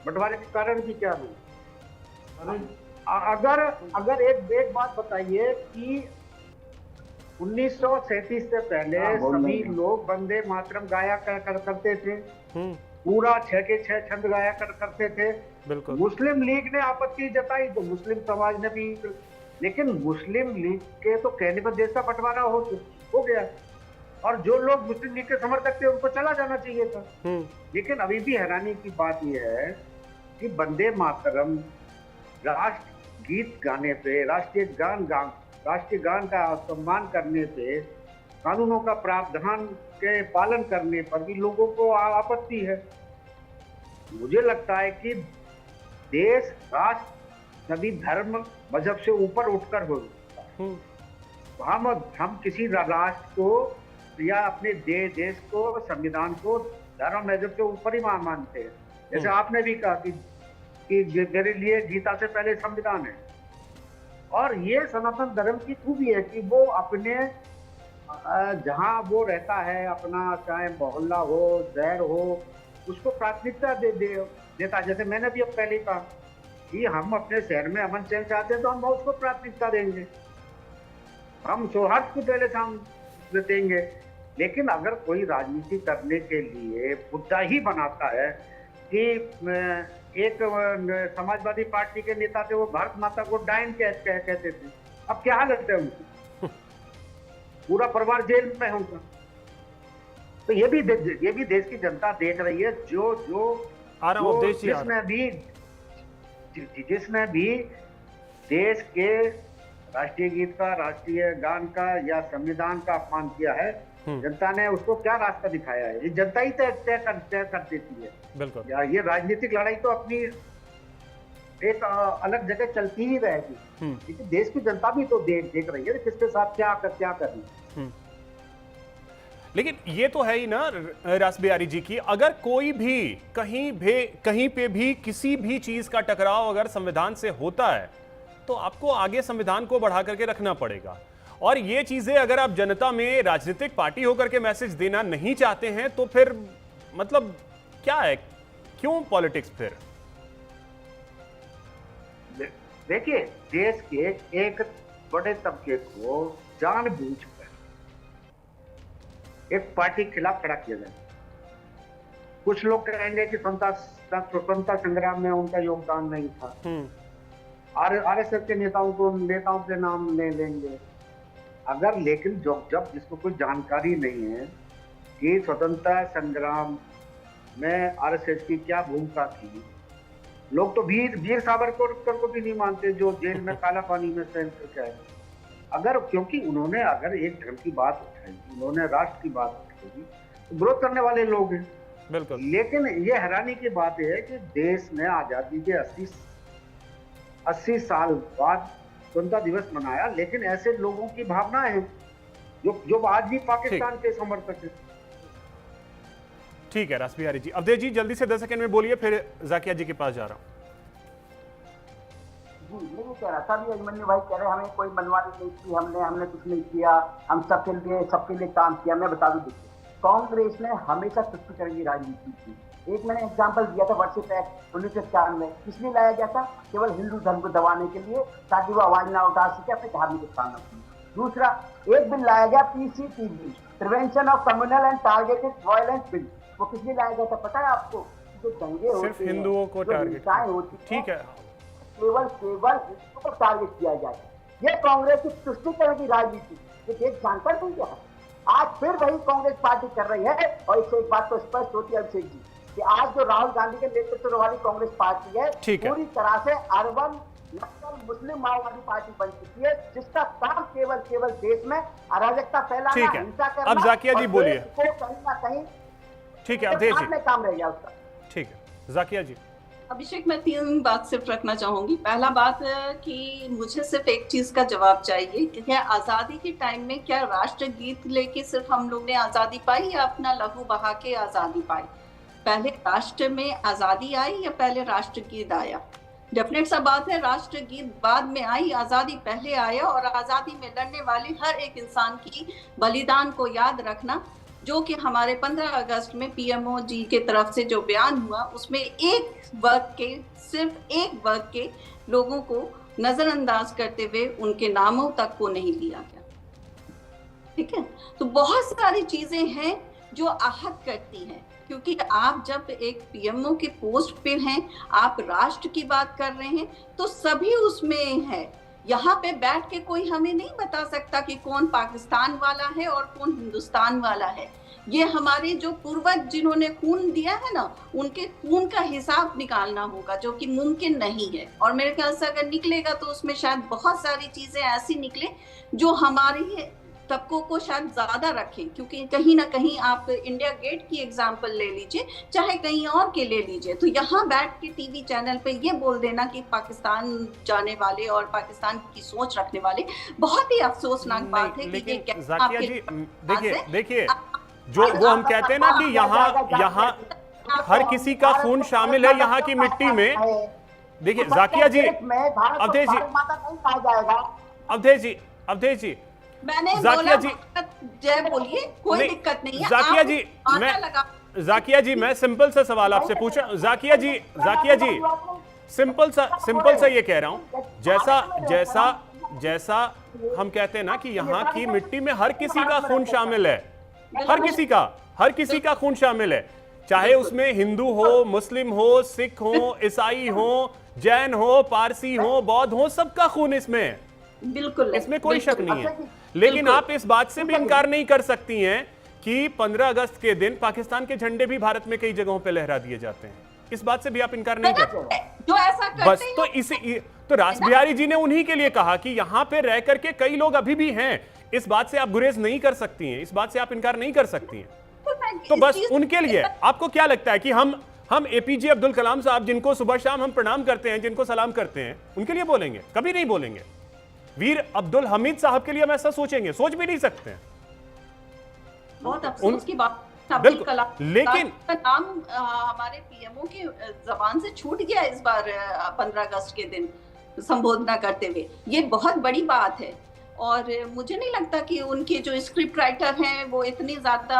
बंटवारे के कारण भी क्या नहीं। अगर एक बात बताइए कि 1937 से पहले सभी लोग वंदे मातरम गाया करते थे, पूरा 6 के 6 छंद गाया करते थे। बिल्कुल। मुस्लिम लीग ने आपत्ति जताई तो मुस्लिम समाज ने भी, लेकिन मुस्लिम लीग के तो कहने पर देश का बंटवारा हो गया, और जो लोग मुस्लिम लीग के समर्थक थे उनको चला जाना चाहिए था। लेकिन अभी भी हैरानी की बात यह है कि वंदे मातरम राष्ट्र गीत गाने पे, राष्ट्रीय गान का सम्मान करने पे, कानूनों का प्रावधान के पालन करने पर भी लोगों को आपत्ति है। मुझे लगता है कि देश, राष्ट्र, सभी धर्म मजहब से ऊपर उठकर हो। हम किसी राष्ट्र को या अपने देश को, संविधान को धर्म मजहब से ऊपर ही मानते हैं। जैसे आपने भी कहा कि मेरे लिए गीता से पहले संविधान है। और ये सनातन धर्म की खूबी है कि वो अपने जहाँ वो रहता है, अपना चाहे मोहल्ला हो, शहर हो, उसको प्राथमिकता देता। जैसे मैंने भी अब पहले कहा कि हम अपने शहर में अमन चैन चाहते हैं तो हम उसको प्राथमिकता देंगे, हम सौहार्द को पहले सामने देंगे। लेकिन अगर कोई राजनीति करने के लिए मुद्दा ही बनाता है कि एक समाजवादी पार्टी के नेता थे, वो भारत माता को डायन कहते थे, अब क्या हालत है उनकी, पूरा परिवार जेल में है उनका। तो ये भी देश की जनता देख रही है। जिसने भी देश के राष्ट्रीय गीत का, राष्ट्रीय गान का या संविधान का अपमान किया है, जनता ने उसको क्या रास्ता दिखाया है, ये जनता ही तय कर देती है। बिल्कुल। या ये राजनीतिक लड़ाई तो अपनी एक अलग जगह चलती ही रहेगी, लेकिन देश की जनता भी तो देख रही है किसके साथ क्या करनी है। लेकिन ये तो है ही ना रास बिहारी जी की, अगर कोई भी कहीं पे भी किसी भी चीज का टकराव अगर संविधान से होता है तो आपको आगे संविधान को बढ़ा करके रखना पड़ेगा। और ये चीजें अगर आप जनता में राजनीतिक पार्टी होकर के मैसेज देना नहीं चाहते हैं तो फिर मतलब क्या है, क्यों पॉलिटिक्स फिर? देखिए, देश के एक बड़े तबके को जानबूझकर एक पार्टी के खिलाफ खड़ा किया जाए। कुछ लोग कहेंगे कि स्वतंत्रता संग्राम में उनका योगदान नहीं था, आरएसएस के नेताओं के नाम ले लेंगे। अगर लेकिन जब जिसको कोई जानकारी नहीं है कि स्वतंत्रता संग्राम में आरएसएस की क्या भूमिका थी, लोग तो वीर सावरकर को भी नहीं मानते जो जेल में काला पानी में सहन करके आए। अगर क्योंकि उन्होंने अगर एक धर्म की बात उठाई, उन्होंने राष्ट्र की बात उठाई, तो विरोध करने वाले लोग हैं। बिल्कुल। लेकिन ये हैरानी की बात है कि देश ने आजादी के 80 साल बाद स्वतंत्रता दिवस मनाया, लेकिन ऐसे लोगों की भावनाएं हैं जो आज भी पाकिस्तान के समर्थक हैं। ठीक है रास बिहारी जी। अवधेश जी जल्दी से 10 सेकंड में बोलिए, फिर जाकिया जी के पास जा रहा हूं। जी, मैं ये कह रहा था भी अभिमन्यु भाई कह रहे हमें कोई मनमानी नहीं की, हमने कुछ नहीं किया, हम सबके लिए काम किया। मैं बता दूं, देखिए कांग्रेस ने हमेशा तुष्टिकरण की राजनीति की। एक मैंने एग्जांपल दिया था वर्षिप एक्ट 1991 में, किस लिए लाया गया था? केवल हिंदू धर्म को दबाने के लिए, ताकि वो आवाज ना उठा सके अपने धार्मिक स्थान में। दूसरा, एक बिल लाया गया PCTB, prevention of communal and targeted violence bill. वो किस लिए लाया गया था पता है आपको? जो दंगे होते हैं, सिर्फ हिंदुओं को टारगेट, ठीक है, केवल हिंदुओं को टारगेट किया जाए। ये कांग्रेस की तुष्टिकरण की राजनीति, ये देश जानकर नहीं क्या है। आज फिर वही कांग्रेस पार्टी कर रही है। और इससे एक बात तो स्पष्ट होती है अभिषेक जी, कि आज जो राहुल गांधी के नेतृत्व वाली कांग्रेस पार्टी है, पूरी तरह से अर्बन नक्सल मुस्लिम माओवादी पार्टी बन चुकी है, जिसका काम केवल देश में अराजकता फैलाना, हिंसा करना। अब जाकिया जी बोलिए। कहीं ना कहीं ठीक है अवधेश जी, काम रह गया उसका। ठीक है जाकिया जी। अभिषेक, मैं 3 बात सिर्फ रखना चाहूंगी। पहला बात है कि मुझे सिर्फ एक चीज का जवाब चाहिए कि क्या आजादी के टाइम में क्या राष्ट्रगीत लेके सिर्फ हम लोग ने आजादी पाई या अपना लहू बहा के आजादी पाई? पहले राष्ट्र में आजादी आई या पहले राष्ट्रगीत आया? डेफिनेट सा बात है, राष्ट्रगीत बाद में आई, आजादी पहले आया। और आजादी में लड़ने वाले हर एक इंसान की बलिदान को याद रखना, जो कि हमारे 15 अगस्त में PMO जी के तरफ से जो बयान हुआ, उसमें सिर्फ एक वर्ग के लोगों को नजरअंदाज करते हुए उनके नामों तक को नहीं लिया गया। ठीक है, तो बहुत सारी चीजें हैं जो आहत करती हैं, क्योंकि आप जब एक PMO के पोस्ट पे हैं, आप राष्ट्र की बात कर रहे हैं, तो सभी उसमें है। यहाँ पे बैठ के कोई हमें नहीं बता सकता कि कौन पाकिस्तान वाला है और कौन हिंदुस्तान वाला है। ये हमारे जो पूर्वज जिन्होंने खून दिया है ना, उनके खून का हिसाब निकालना होगा, जो कि मुमकिन नहीं है। और मेरे ख्याल से अगर निकलेगा तो उसमें शायद बहुत सारी चीजें ऐसी निकले जो हमारे तबकों को शायद ज्यादा रखें। क्योंकि कहीं ना कहीं आप इंडिया गेट की एग्जांपल ले लीजिए, चाहे कहीं और के ले लीजिए, तो यहाँ बैठ के टीवी चैनल पे ये बोल देना कि पाकिस्तान जाने वाले और पाकिस्तान की सोच रखने वाले, बहुत ही अफसोसनाक बात है। लेकिन जाकिया जी देखिए जो वो हम कहते हैं ना कि यहाँ हर किसी का खून शामिल है यहाँ की मिट्टी में। देखिए जाकिया जी, अवधेश जी मैंने जाकिया जी जय बोलिए, कोई दिक्कत नहीं है। जाकिया जी मैं सिंपल सा सवाल आपसे पूछा। जाकिया जी सिंपल सा ये कह रहा हूं, जैसा हम कहते हैं ना कि यहाँ की मिट्टी में हर किसी का खून शामिल है, हर किसी का खून शामिल है, चाहे उसमें हिंदू हो, मुस्लिम हो, सिख हो, ईसाई हो, जैन हो, पारसी हो, बौद्ध हो, सबका खून इसमें है। बिल्कुल, इसमें कोई शक नहीं है। लेकिन आप इस बात से भी इनकार नहीं कर सकती हैं कि 15 अगस्त के दिन पाकिस्तान के झंडे भी भारत में कई जगहों पे लहरा दिए जाते हैं। इस बात से भी आप इनकार नहीं कर सकते। जो ऐसा करते बस तो इसे तो रास बिहारी जी ने उन्हीं के लिए कहा कि यहां पे रह करके कई लोग अभी भी हैं। इस बात से आप गुरेज नहीं कर सकती हैं, इस बात से आप इनकार नहीं कर सकती हैं। तो बस उनके लिए आपको क्या लगता है कि हम APJ अब्दुल कलाम साहब, जिनको सुबह शाम हम प्रणाम करते हैं, जिनको सलाम करते हैं, उनके लिए बोलेंगे? कभी नहीं बोलेंगे। वीर अब्दुल हमीद साहब के लिए हम ऐसा सोचेंगे? सोच भी नहीं सकते हैं। बहुत अफसोस की बात, लेकिन नाम हमारे PMO की जबान से छूट गया इस बार 15 अगस्त के दिन संबोधना करते हुए। ये बहुत बड़ी बात है और मुझे नहीं लगता कि उनके जो स्क्रिप्ट राइटर हैं वो इतनी ज्यादा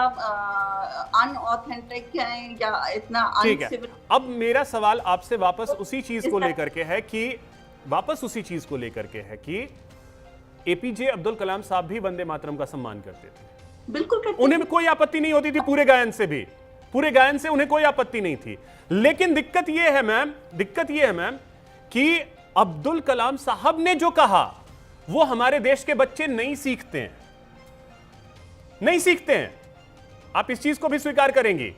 अनऑथेंटिक हैं या इतना अनसिविल। अब मेरा सवाल आपसे वापस उसी चीज को लेकर के है कि APJ अब्दुल कलाम साहब भी वंदे मातरम का सम्मान करते थे, बिल्कुल करते उन्हें कोई आपत्ति नहीं होती थी, पूरे गायन से भी, पूरे गायन से उन्हें कोई आपत्ति नहीं थी। लेकिन दिक्कत यह है मैम कि अब्दुल कलाम साहब ने जो कहा वो हमारे देश के बच्चे नहीं सीखते हैं, नहीं सीखते हैं। आप इस चीज को भी स्वीकार करेंगी?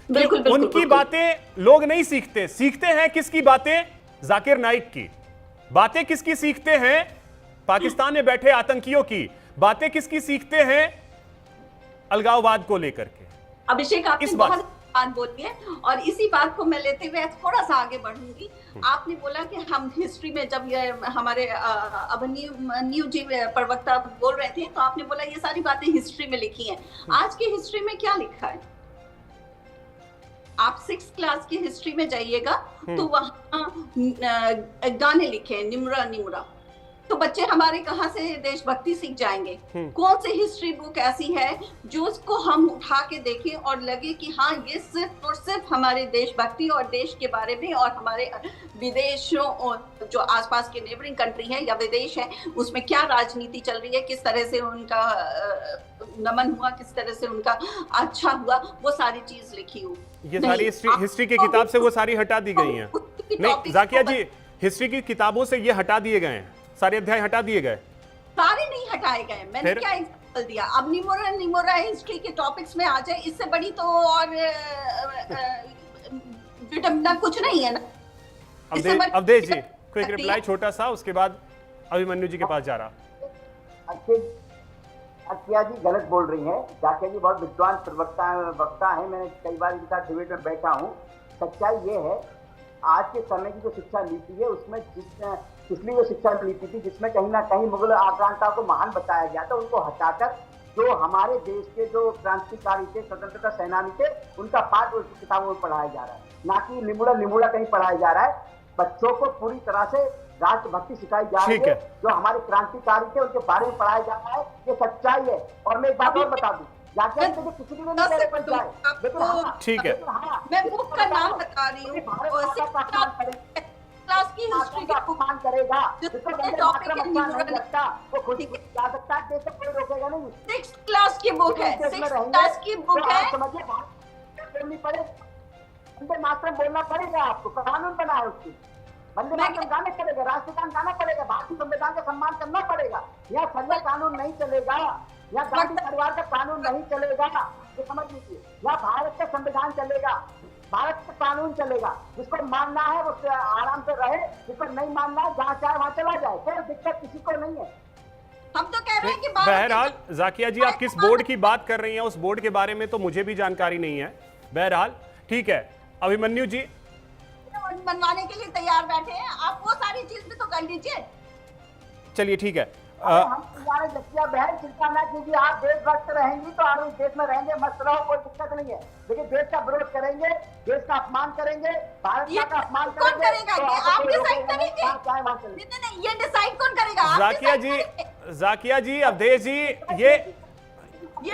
बिल्कुल, बिल्कुल, उनकी बिल्कुल। बातें लोग नहीं सीखते। सीखते हैं किसकी बातें? जाकिर नाइक की बातें। किसकी सीखते हैं? पाकिस्तान में बैठे आतंकियों की बातें। किसकी सीखते हैं? अलगाववाद को लेकर के। अभिषेक, आपने बहुत बात बोली है और इसी बात को मैं लेते हुए थोड़ा सा आगे बढ़ूंगी। आपने बोला कि हम हिस्ट्री में, जब ये हमारे अभिमन्यु जी प्रवक्ता बोल रहे थे, तो आपने बोला ये सारी बातें हिस्ट्री में लिखी हैं। आज की हिस्ट्री में क्या लिखा है? आप 6th क्लास की हिस्ट्री में जाइएगा तो वहां गाने लिखे हैं, निमरा निमरा। तो बच्चे हमारे कहाँ से देशभक्ति सीख जाएंगे? कौन सी हिस्ट्री बुक ऐसी है जो उसको हम उठा के देखें और लगे कि हाँ, ये सिर्फ और सिर्फ हमारे देशभक्ति और देश के बारे में और हमारे विदेशों और जो आसपास के नेबरिंग कंट्री है या विदेश है, उसमें क्या राजनीति चल रही है, किस तरह से उनका नमन हुआ, किस तरह से उनका अच्छा हुआ, वो सारी चीज लिखी हो। ये सारी हिस्ट्री की किताब से वो सारी हटा दी गई हैं। नहीं जाकिया जी, हिस्ट्री की किताबों से ये हटा दिए गए हैं, सारे अध्याय हटा दिए गए। सारे नहीं हटाए गए। मैंने क्या एग्जांपल दिया? अब निमोरा हिस्ट्री के टॉपिक्स में आ जाए, इससे बड़ी तो और विडम्बना कुछ नहीं है ना। अवधेश जी, क्विक रिप्लाई छोटा सा, उसके बाद अभिमन्यु जी के पास जा रहा। अक्षया जी गलत बोल रही हैं। जाकिया जी बहुत विद्वान वक्ता है, मैंने कई बार इनके साथ डिबेट में बैठा हूँ। सच्चाई ये है, आज के समय की जो शिक्षा नीति है उसमें पिछली जो शिक्षा नीति थी जिसमें कहीं ना कहीं मुगल आक्रांता को महान बताया गया था, उनको हटाकर जो हमारे देश के जो क्रांतिकारी थे, स्वतंत्रता सेनानी थे, उनका पाठ उस किताबों में पढ़ाया जा रहा है, ना कि निमुड़ा कहीं पढ़ाया जा रहा है। बच्चों को पूरी तरह से राष्ट्रभक्ति सिखाई जा रही है, जो हमारे क्रांतिकारी थे उनके बारे में पढ़ाया जा रहा है। ये सच्चाई है। और मैं एक बात और बता दूं, किसी भी ठीक है, मैं बुक का नाम बता रही हूँ, क्लास की हिस्ट्री का अपमान करेगा, वो खुद जा सकता है, देश को कोई रोकेगा नहीं। 6th क्लास की बुक है, 6th क्लास की बुक है। समझिए, बोलनी पड़े, वंदे मातरम बोलना पड़ेगा आपको, कानून बना है उसकी। वंदे मातरम गाने चलेगा, राष्ट्रगान गाना पड़ेगा, भारतीय संविधान का सम्मान करना पड़ेगा। यहाँ फर्जी कानून नहीं चलेगा, यहाँ गांधी परिवार का कानून नहीं चलेगा, ये समझ लीजिए। यहाँ भारत का संविधान चलेगा, भारत का कानून चलेगा। जिसको मानना है वो आराम से रहे, जिसको नहीं मानना है जहाँ चाहे वहाँ चला जाए, कोई दिक्कत किसी को नहीं है। हम तो कह रहे हैं कि बहरहाल जाकिया जी, आप किस बोर्ड की बात कर रही हैं, उस बोर्ड के बारे में तो मुझे भी जानकारी नहीं है। बहरहाल ठीक है, अभिमन्यु जी मनवाने के लिए तैयार बैठे हैं, आप वो सारी चीज भी तो कर लीजिए। चलिए ठीक है, हम तुम्हारे बच्चिया बहन चिंता ना कीजिए, आप देशभक्त रहेंगी तो आप देश में रहेंगे, मस्त रहो, कोई दिक्कत नहीं है। लेकिन देश का विरोध करेंगे, देश का अपमान करेंगे, भारत का अपमान करेंगे, कौन करेगा? ये आप डिसाइड करेंगे? नहीं, ये डिसाइड कौन करेगा? जाकिया जी, अवधेश जी, ये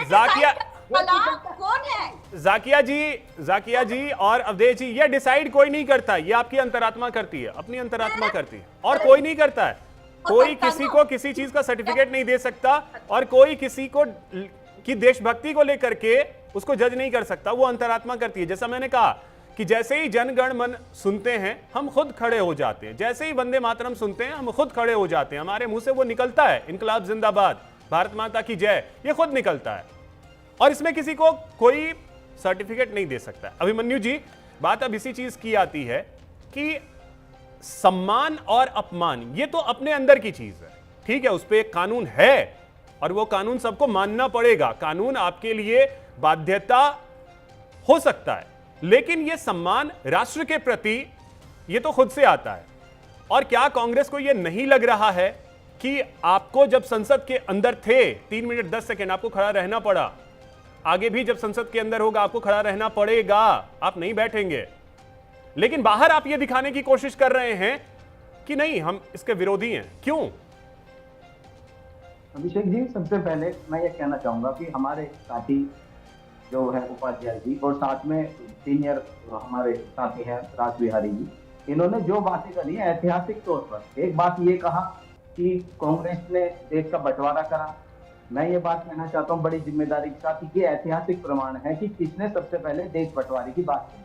जाकिया कौन है? जाकिया जी और अवधेश जी, ये डिसाइड कोई नहीं करता, ये आपकी अंतरात्मा करती है, अपनी अंतरात्मा करती है, और कोई नहीं करता है। कोई किसी को किसी चीज का सर्टिफिकेट नहीं दे सकता, और कोई किसी को की देशभक्ति को लेकर के उसको जज नहीं कर सकता, वो अंतरात्मा करती है। जैसा मैंने कहा कि जैसे ही जन गण मन सुनते हैं हम खुद खड़े हो जाते हैं, जैसे ही वंदे मातरम सुनते हैं हम खुद खड़े हो जाते हैं, हमारे मुंह से वो निकलता है, इनकलाब जिंदाबाद, भारत माता की जय, ये खुद निकलता है, और इसमें किसी को कोई सर्टिफिकेट नहीं दे सकता। अभिमन्यु जी, बात अब इसी चीज की आती है कि सम्मान और अपमान ये तो अपने अंदर की चीज है, ठीक है, उस पर एक कानून है और वो कानून सबको मानना पड़ेगा। कानून आपके लिए बाध्यता हो सकता है, लेकिन ये सम्मान राष्ट्र के प्रति ये तो खुद से आता है। और क्या कांग्रेस को ये नहीं लग रहा है कि आपको जब संसद के अंदर थे 3 मिनट 10 सेकंड आपको खड़ा रहना पड़ा, आगे भी जब संसद के अंदर होगा आपको खड़ा रहना पड़ेगा, आप नहीं बैठेंगे, लेकिन बाहर आप ये दिखाने की कोशिश कर रहे हैं कि नहीं हम इसके विरोधी हैं, क्यों? अभिषेक जी, सबसे पहले मैं ये कहना चाहूंगा कि हमारे साथी जो है उपाध्याय जी और साथ में सीनियर हमारे साथी हैं राज बिहारी जी, इन्होंने जो बातें करी है ऐतिहासिक तौर पर, एक बात ये कहा कि कांग्रेस ने देश का बंटवारा करा, मैं ये बात कहना चाहता हूँ बड़ी जिम्मेदारी के साथ कि ये ऐतिहासिक प्रमाण है कि किसने सबसे पहले देश बंटवारे की बात की।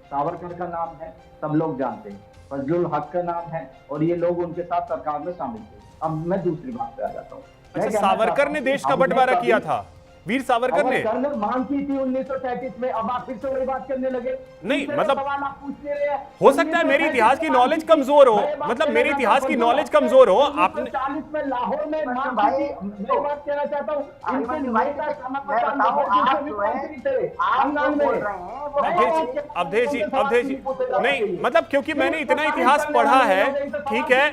सावरकर का नाम है, सब लोग जानते हैं, फजलुल हक का नाम है, और ये लोग उनके साथ सरकार में शामिल थे। अब मैं दूसरी बात पे आ जाता हूँ। अच्छा, सावरकर ने देश का बंटवारा किया था, वीर सावरकर ने मांग की थी 1933 में। अब आप फिर से वही बात करने लगे। नहीं, मतलब सवाल आप पूछने रहे हैं। हो सकता है मेरी इतिहास की नॉलेज कमजोर हो, मतलब मेरी इतिहास की नॉलेज कमजोर हो। आपने 1940 में लाहौर में मांग की थी। मैं बात कहना चाहता हूँ, अवधेश जी नहीं, मतलब क्योंकि मैंने इतना इतिहास पढ़ा है, ठीक है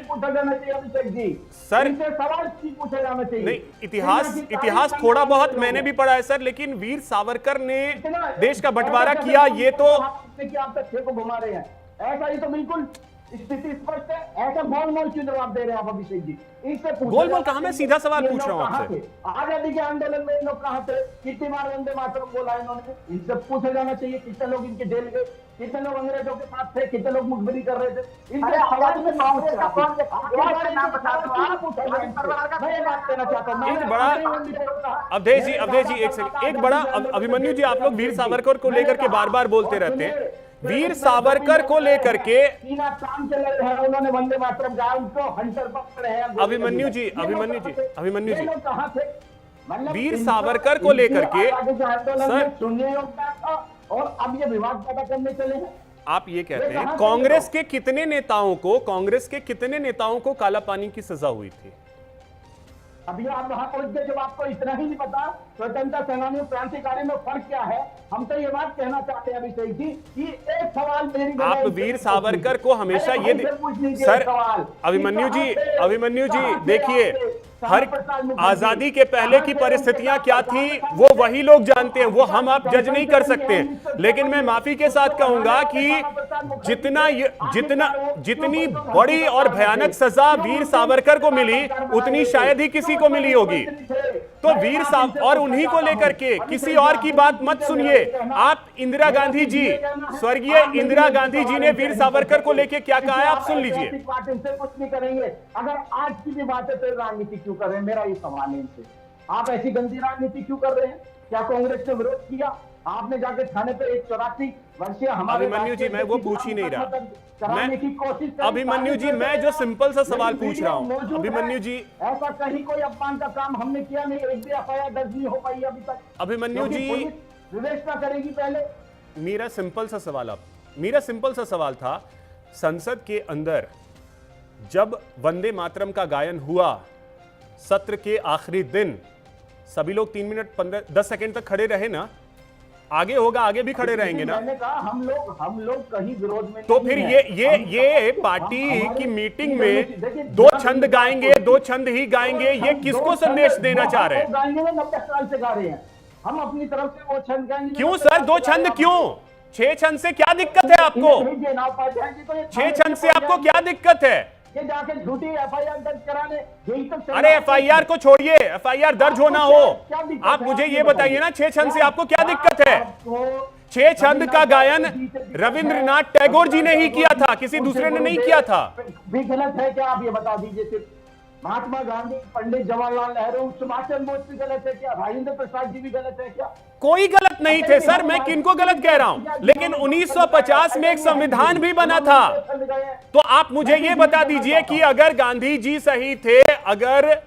सर, सवाल पूछा जाना चाहिए। नहीं, इतिहास थोड़ा बहुत मैंने भी पढ़ा है सर, लेकिन वीर सावरकर ने देश का बंटवारा किया, ये तो आप तथ्य को घुमा रहे हैं। ऐसा ही तो बिल्कुल स्थिति स्पष्ट है। ऐसा गोलमोल क्यों जवाब दे रहे हैं आप अभिषेक जी? इससे गोलमोल कहां, मैं सीधा सवाल पूछ रहा हूं आपसे। आजादी के आंदोलन में इन लोग कहां थे? कितनी बार वंदे मातरम बोला इन्होंने? इनसे पूछा जाना चाहिए कितने लोग इनके जेल गए, कितने लोग अंग्रेजों के साथ थे, कितने लोग मुखबिरी कर रहे थे। इनसे सवाल में कांग्रेस का कौन नाम बता दो आप। मैं ये बात कहना चाहता हूं, एक बड़ा अवधेश जी एक सेकंड, एक बड़ा अभिमन्यु जी, आप लोग वीर सावरकर को लेकर के बार बार बोलते रहते हैं। वीर सावरकर को लेकर के काम चल रहे हैं, उन्होंने वंदे मातरम गाया, उनको हंटर पकड़े हैं। अभिमन्यु जी कहां थे? वीर सावरकर को लेकर के सर सुनिए योगदान था, और अब ये विवाद पैदा करने चले हैं। आप ये कहते हैं कांग्रेस के कितने नेताओं को काला पानी की सजा हुई थी? अभी आप वहां पहुंच गए जब आपको इतना ही नहीं पता स्वतंत्रता सेनानियों क्रांतिकारी में फर्क क्या है। हम तो ये बात कहना चाहते हैं अभिषेक जी कि एक सवाल मेरी, आप वीर सावरकर को हमेशा ये सर अभिमन्यु जी देखिए, हर आजादी के पहले की परिस्थितियां क्या थी वो वही लोग जानते हैं, वो हम आप जज नहीं कर सकते। लेकिन मैं माफी के साथ कहूंगा कि जितनी बड़ी और भयानक सजा वीर सावरकर को मिली उतनी शायद ही किसी को मिली होगी। तो वीर सावरकर और उन्हीं को लेकर के किसी और की बात मत सुनिए आप। इंदिरा गांधी जी, स्वर्गीय इंदिरा गांधी जी ने वीर सावरकर को लेकर क्या कहा है, आप सुन लीजिए। कुछ नहीं करेंगे। अगर आज की भी बात है तो राजनीति क्यों कर रहे हैं? मेरा ये सवाल है इनसे। आप ऐसी गंदी राजनीति क्यों कर रहे हैं? क्या कांग्रेस ने विरोध किया? आपने जाके थाने पे एक 84 वर्षीय हमारे अभिमन्यु जी, मैं वो पूछ ही नहीं रहा। कराने की कोशिश अभिमन्यु जी, मैं जो सिंपल सा सवाल पूछ रहा हूँ अभिमन्यु जी, ऐसा कहीं कोई अपमान का काम हमने किया नहीं, एक भी एफआईआर दर्ज नहीं हो पाई अभी तक। अभिमन्यु जी विवेचना करेगी पहले। मेरा सिंपल सा सवाल था, संसद के अंदर जब वंदे मातरम का गायन हुआ सत्र के आखिरी दिन, सभी लोग 3 मिनट 10 सेकंड तक खड़े रहे ना? आगे होगा, आगे भी खड़े रहेंगे ना? मैंने कहा हम लोग कहीं विरोध में तो फिर ये पार्टी की मीटिंग में 2 छंद गाएंगे, 2 छंद ही गाएंगे, ये किसको संदेश देना चाह रहे हैं? 90 साल से गा रहे हैं, हम अपनी तरफ से वो छंद गाएंगे। क्यों सर 2 छंद क्यों? 6 छंद से क्या दिक्कत है आपको? 6 छंद से आपको क्या दिक्कत है? ये जाके झूठी एफआईआर दर्ज कराने, यही तो। अरे एफआईआर को छोड़िए, एफआईआर दर्ज होना हो, आप मुझे ये बताइए ना 6 छंद से आपको क्या दिक्कत है? 6 छंद का गायन रविंद्रनाथ टैगोर जी ने ही किया था, किसी दूसरे ने नहीं किया था। भी गलत है क्या? आप ये बता दीजिए। सिर्फ महात्मा गांधी, पंडित जवाहरलाल नेहरू, सुभाष चंद्र बोस भी गलत है क्या? राजेंद्र प्रसाद जी भी गलत है क्या? कोई गलत नहीं थे सर, मैं किनको गलत कह रहा हूं? लेकिन 1950 में एक संविधान भी बना था। तो आप मुझे ये बता दीजिए कि अगर गांधी जी सही थे, अगर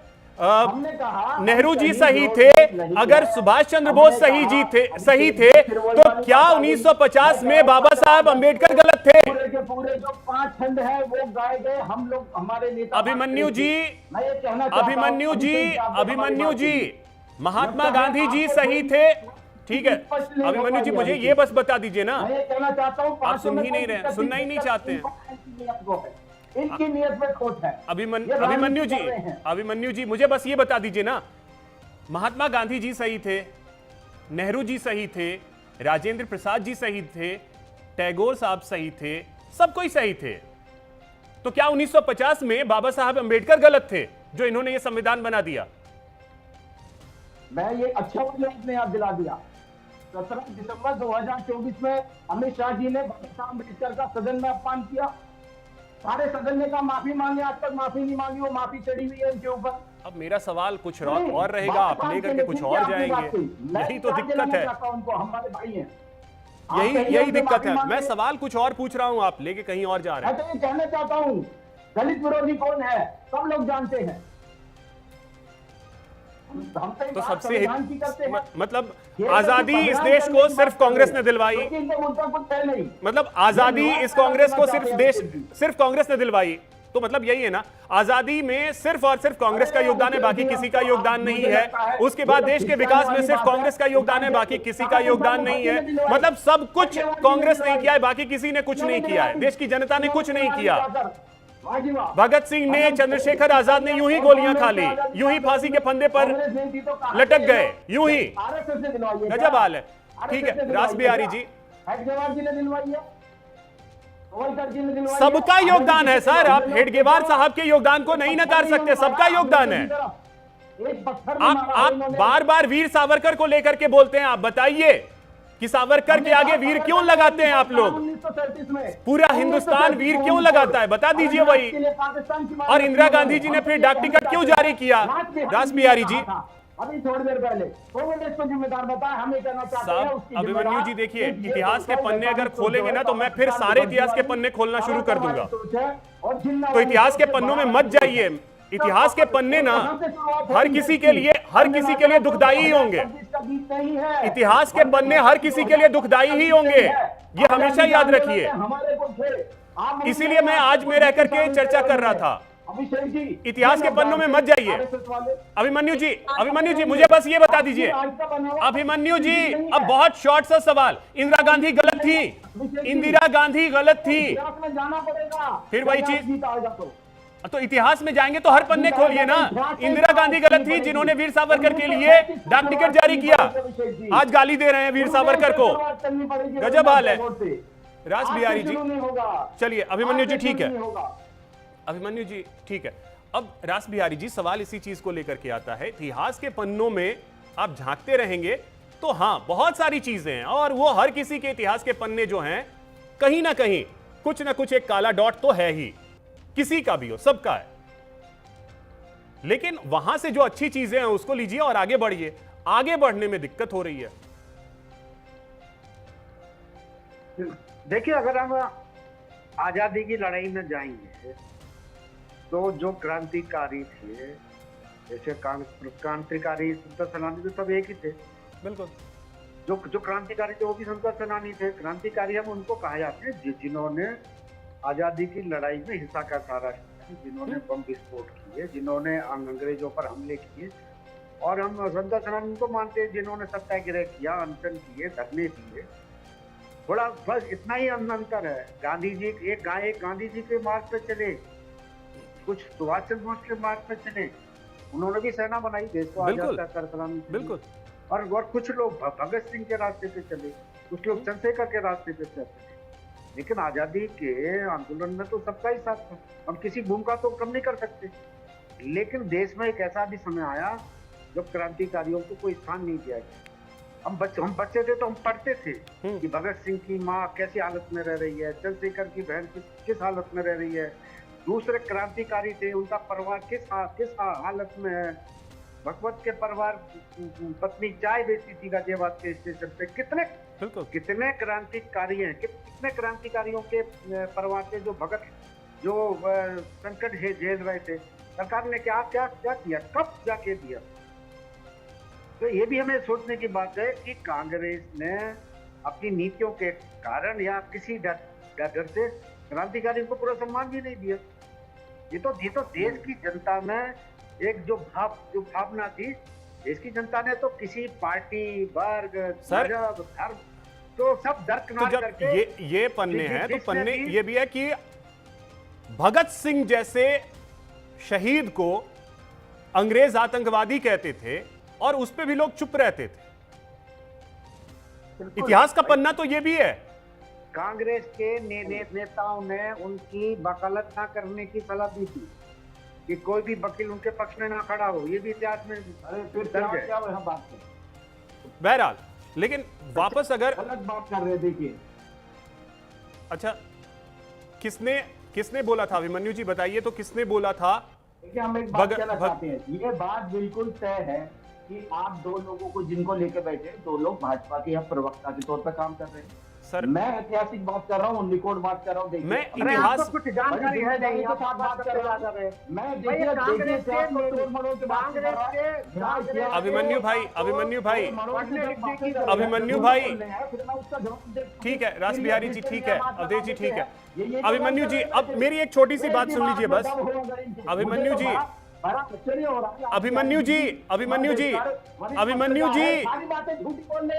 नेहरू जी सही थे, अगर सुभाष चंद्र बोस सही थे, तो क्या 1950 में बाबा साहब अंबेडकर गलत थे? पूरे जो 5 छंद है वो गाए गए। हम लोग, हमारे नेता अभिमन्यु जी, महात्मा गांधी जी सही थे, ठीक है। अभिमन्यु जी मुझे ये बस बता दीजिए ना, मैं ये कहना चाहता हूं, आप सुन ही नहीं रहे, सुनना ही नहीं चाहते हैं। इनकी नियत में खोट है। अभिमन्यु जी मुझे बस ये बता दीजिए ना, महात्मा गांधी जी सही थे, नेहरू जी सही थे, राजेंद्र प्रसाद जी सही थे, टैगोर साहब सही थे, सब कोई सही थे। तो क्या 1950 में बाबा साहब अंबेडकर गलत थे जो इन्होंने ये संविधान बना दिया? मैं ये अच्छा आपने याद दिला दिया। 17 दिसंबर 2024 में अमित शाह जी ने बाबा साहब अंबेडकर का सदन में अपमान किया। सारे सदन ने कहा माफी मांगे, आज तक माफी नहीं मांगी, वो माफी चढ़ी हुई है उनके ऊपर। अब मेरा सवाल कुछ और रहेगा, आप लेकर के कुछ और जाएंगे, यही तो दिक्कत है, हमारे भाई हैं, यही दिक्कत है। मैं सवाल कुछ और पूछ रहा हूं, आप लेके कहीं और जा रहे हैं। मैं तो ये कहना चाहता हूं, दलित विरोधी कौन है सब लोग जानते हैं। हम तो सबसे करते हैं। मतलब आजादी इस देश को सिर्फ कांग्रेस ने दिलवाई, मतलब आजादी इस कांग्रेस को सिर्फ कांग्रेस ने दिलवाई, तो मतलब यही है ना, आजादी में सिर्फ और सिर्फ कांग्रेस का योगदान है, बाकी किसी का योगदान नहीं है। उसके बाद देश के विकास में सिर्फ कांग्रेस का योगदान है, बाकी किसी का योगदान नहीं है। मतलब सब कुछ कांग्रेस ने किया है, बाकी किसी ने कुछ नहीं किया है, देश की जनता ने कुछ नहीं किया। भगत सिंह ने, चंद्रशेखर आजाद ने यूं ही गोलियां खा ली, यूं ही फांसी के फंदे पर लटक गए, यूं ही। गजब हाल है। ठीक है रास बिहारी जी, सबका योगदान है सर, आप हेडगेवार साहब के योगदान को नहीं नकार सकते, सबका योगदान है। आप बार बार वीर सावरकर को लेकर के बोलते हैं, आप बताइए कि सावरकर के आगे वीर क्यों लगाते हैं आप लोग? पूरा हिंदुस्तान वीर क्यों लगाता है, बता दीजिए वही। और इंदिरा गांधी जी ने फिर डाक टिकट क्यों जारी किया? रास बिहारी जी, अभी थोड़ी देर पहले कांग्रेस को जिम्मेदार बताया, हमें करना चाहते हैं। अभिमन्यु जी देखिए, इतिहास के पन्ने अगर खोलेंगे ना तो मैं फिर सारे इतिहास के पन्ने खोलना शुरू कर दूंगा, तो इतिहास के पन्नों में मत जाइए। इतिहास के पन्ने ना हर किसी के लिए दुखदाई ही होंगे, इतिहास के पन्ने हर किसी के लिए दुखदाई ही होंगे, ये हमेशा याद रखिए। इसीलिए मैं आज में रह करके चर्चा कर रहा था, इतिहास के पन्नों में मत जाइए। अभिमन्यु जी मुझे बस ये बता दीजिए, अभिमन्यु जी अब बहुत शॉर्ट सा सवाल, इंदिरा गांधी गलत थी, इंदिरा गांधी गलत थी, फिर वही चीज, तो इतिहास में जाएंगे तो हर पन्ने खोलिए ना। इंदिरा गांधी गलत थी जिन्होंने वीर सावरकर के लिए डाक टिकट जारी किया, आज गाली दे रहे हैं वीर सावरकर को, गजब हाल है। रास बिहारी जी, चलिए अभिमन्यु जी ठीक है, अभिमन्यु जी ठीक है। अब रास बिहारी जी, सवाल इसी चीज को लेकर के आता है, इतिहास के पन्नों में आप झांकते रहेंगे तो हाँ बहुत सारी चीजें हैं, और वो हर किसी के इतिहास के पन्ने जो हैं कहीं ना कहीं कुछ ना कुछ एक काला डॉट तो है ही, किसी का भी हो, सबका है। लेकिन वहां से जो अच्छी चीजें हैं उसको लीजिए और आगे बढ़िए, आगे बढ़ने में दिक्कत हो रही है। देखिए, अगर हम आजादी की लड़ाई में जाएंगे तो जो क्रांतिकारी थे, जैसे क्रांतिकारी संत सेनानी तो सब एक ही थे, बिल्कुल। जो क्रांतिकारी थे वो भी संत सेनानी थे। क्रांतिकारी हम उनको कहा जाते हैं जिन्होंने आजादी की लड़ाई में हिंसा का सारा, जिन्होंने बम विस्फोट किए, जिन्होंने अंग्रेजों पर हमले किए। और हम संत सेनानी को मानते हैं जिन्होंने सत्याग्रह किया, अनशन किए, धरने दिए। थोड़ा बस इतना ही अंतर है। गांधी जी एक गांधी जी के मार्ग पे चले, कुछ सुभाष चंद्र बोस के मार्ग पे चले, उन्होंने भी सेना बनाई, देश को आजाद कर सलामी, बिल्कुल। और कुछ लोग भगत सिंह के रास्ते पे चले, कुछ लोग चंद्रशेखर के रास्ते पे चले। लेकिन आजादी के आंदोलन में तो सबका ही साथ था, हम किसी भूमिका तो कम नहीं कर सकते। लेकिन देश में एक ऐसा भी समय आया जब क्रांतिकारियों को कोई स्थान नहीं दिया गया। हम बच्चे थे तो हम पढ़ते थे कि भगत सिंह की माँ कैसी हालत में रह रही है, चंद्रशेखर की बहन किस हालत में रह रही है, दूसरे क्रांतिकारी थे उनका परिवार किस हालत में है, भगवत के परिवार पत्नी चाय बेचती थी गाजियाबाद के स्टेशन पे। कितने क्रांतिकारी हैं, कितने क्रांतिकारियों के परिवार के जो संकट झेल रहे थे, सरकार ने क्या किया, कब जाके दिया। तो ये भी हमें सोचने की बात है कि कांग्रेस ने अपनी नीतियों के कारण या किसी डर से क्रांतिकारियों को पूरा सम्मान भी नहीं दिया। ये तो देश की जनता में एक जो भावना थी, देश की जनता ने तो किसी पार्टी, वर्ग, मजहब, धर्म तो सब दरकिनार करके ये पन्ने हैं, तो पन्ने ये भी है कि भगत सिंह जैसे शहीद को अंग्रेज आतंकवादी कहते थे और उस पे भी लोग चुप रहते थे। इतिहास का पन्ना तो ये भी है। कांग्रेस के नेताओं ने उनकी वकालत ना करने की सलाह दी थी कि कोई भी वकील उनके पक्ष में ना खड़ा हो, ये भी इतिहास में दर्ज है। बहरहाल, लेकिन वापस अगर गलत बात कर रहे, देखिए अच्छा किसने बोला था, अभिमन्यु जी बताइए तो, किसने बोला था देखिए हम एक बात भग- कहना भग- चाहते हैं, ये बात बिल्कुल तय है कि आप दो लोगों को जिनको लेके बैठे हैं, दो लोग भाजपा के यहाँ प्रवक्ता के तौर पर काम कर रहे हैं। सर मैं ऐतिहासिक बात कर रहा हूँ, निकोट बात कर रहा हूँ। देखिए, मैं अरे इतिहास- आपको कुछ जानकारी है नहीं, आप बात कर रहे हैं। मैं देखिए कांग्रेस इतिहास को के- तोड़ मरोड़ के बात कर रहा है। कांग्रेस अभिमन्यु भाई, अभिमन्यु भाई, अभिमन्यु भाई, ठीक है रास बिहारी जी, ठीक है अवधेश जी, ठीक है अभिमन्यु जी, अब मेरी एक छोटी सी बात सुन लीजिए बस। अभिमन्यु जी, अभिमन्यु जी, अभिमन्यु जी, अभिमन्यु जी,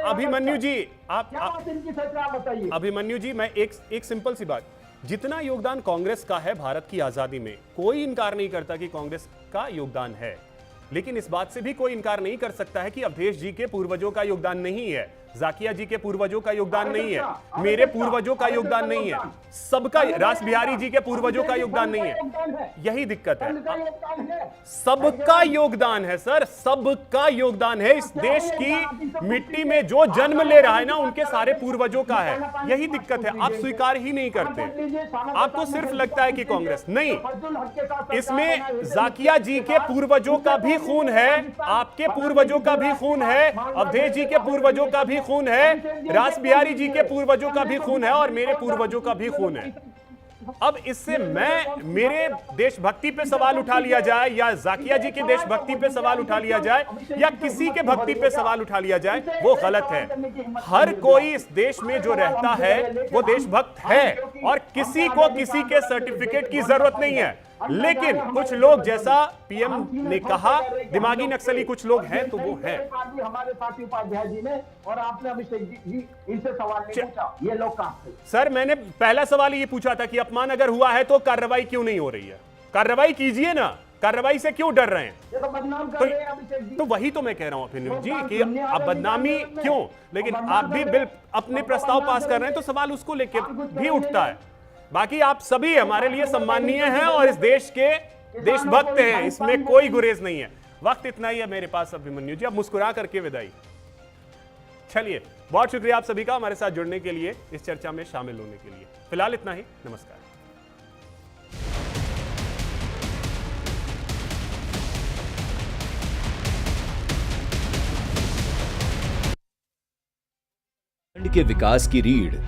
अभिमन्यु जी, आप बताइए। अभिमन्यु जी, मैं एक सिंपल सी बात, जितना योगदान कांग्रेस का है भारत की आजादी में, कोई इनकार नहीं करता कि कांग्रेस का योगदान है, लेकिन इस बात से भी कोई इनकार नहीं कर सकता है कि अवधेश जी के पूर्वजों का योगदान नहीं है, जाकिया जी के पूर्वजों का योगदान नहीं है, मेरे पूर्वजों का योगदान नहीं है, सबका, रास बिहारी जी के पूर्वजों का योगदान नहीं है। यही दिक्कत है, सबका योगदान है सर, सबका योगदान है। इस देश की मिट्टी में जो जन्म ले रहा है ना, उनके सारे पूर्वजों का है। यही दिक्कत है, आप स्वीकार ही नहीं करते। आपको सिर्फ लगता है कि कांग्रेस नहीं, इसमें जाकिया जी के पूर्वजों का भी खून है, आपके पूर्वजों का भी खून है, अवधेश जी के पूर्वजों का भी खून है, रास बिहारी जी के पूर्वजों का भी खून है, और मेरे पूर्वजों का भी खून है। अब इससे मेरे देशभक्ति पे सवाल उठा लिया जाए, या जाकिया जी के देशभक्ति पे सवाल उठा लिया जाए, या किसी के भक्ति पे सवाल उठा लिया जाए, वो गलत है। हर कोई इस देश में जो रहता है वो देशभक्त है, और किसी को किसी के सर्टिफिकेट की जरूरत नहीं है। लेकिन कुछ लोग, जैसा पीएम ने कहा, दिमागी नक्सली कुछ लोग हैं, तो वो हैं। हमारे साथी उपाध्याय जी ने और आपने अभिषेक जी इनसे सवाल नहीं पूछा, ये लोग कहां थे? सर मैंने पहला सवाल ये पूछा था कि अपमान अगर हुआ है तो कार्रवाई क्यों नहीं हो रही है? कार्रवाई कीजिए ना, कार्रवाई से क्यों डर रहे हैं? ये तो बदनाम कर रहे हैं अभिषेक जी। तो वही तो मैं कह रहा हूं अभिनव जी कि अब बदनामी क्यों, लेकिन आप भी बिल अपने प्रस्ताव पास कर रहे हैं तो सवाल उसको लेके भी उठता है। बाकी आप सभी हमारे लिए सम्माननीय हैं और इस देश के देशभक्त हैं, इसमें कोई गुरेज नहीं है। वक्त इतना ही है मेरे पास अभिमन्यु जी, अब मुस्कुरा करके विदाई। चलिए, बहुत शुक्रिया आप सभी का हमारे साथ जुड़ने के लिए, इस चर्चा में शामिल होने के लिए। फिलहाल इतना ही, नमस्कार। के विकास की रीढ़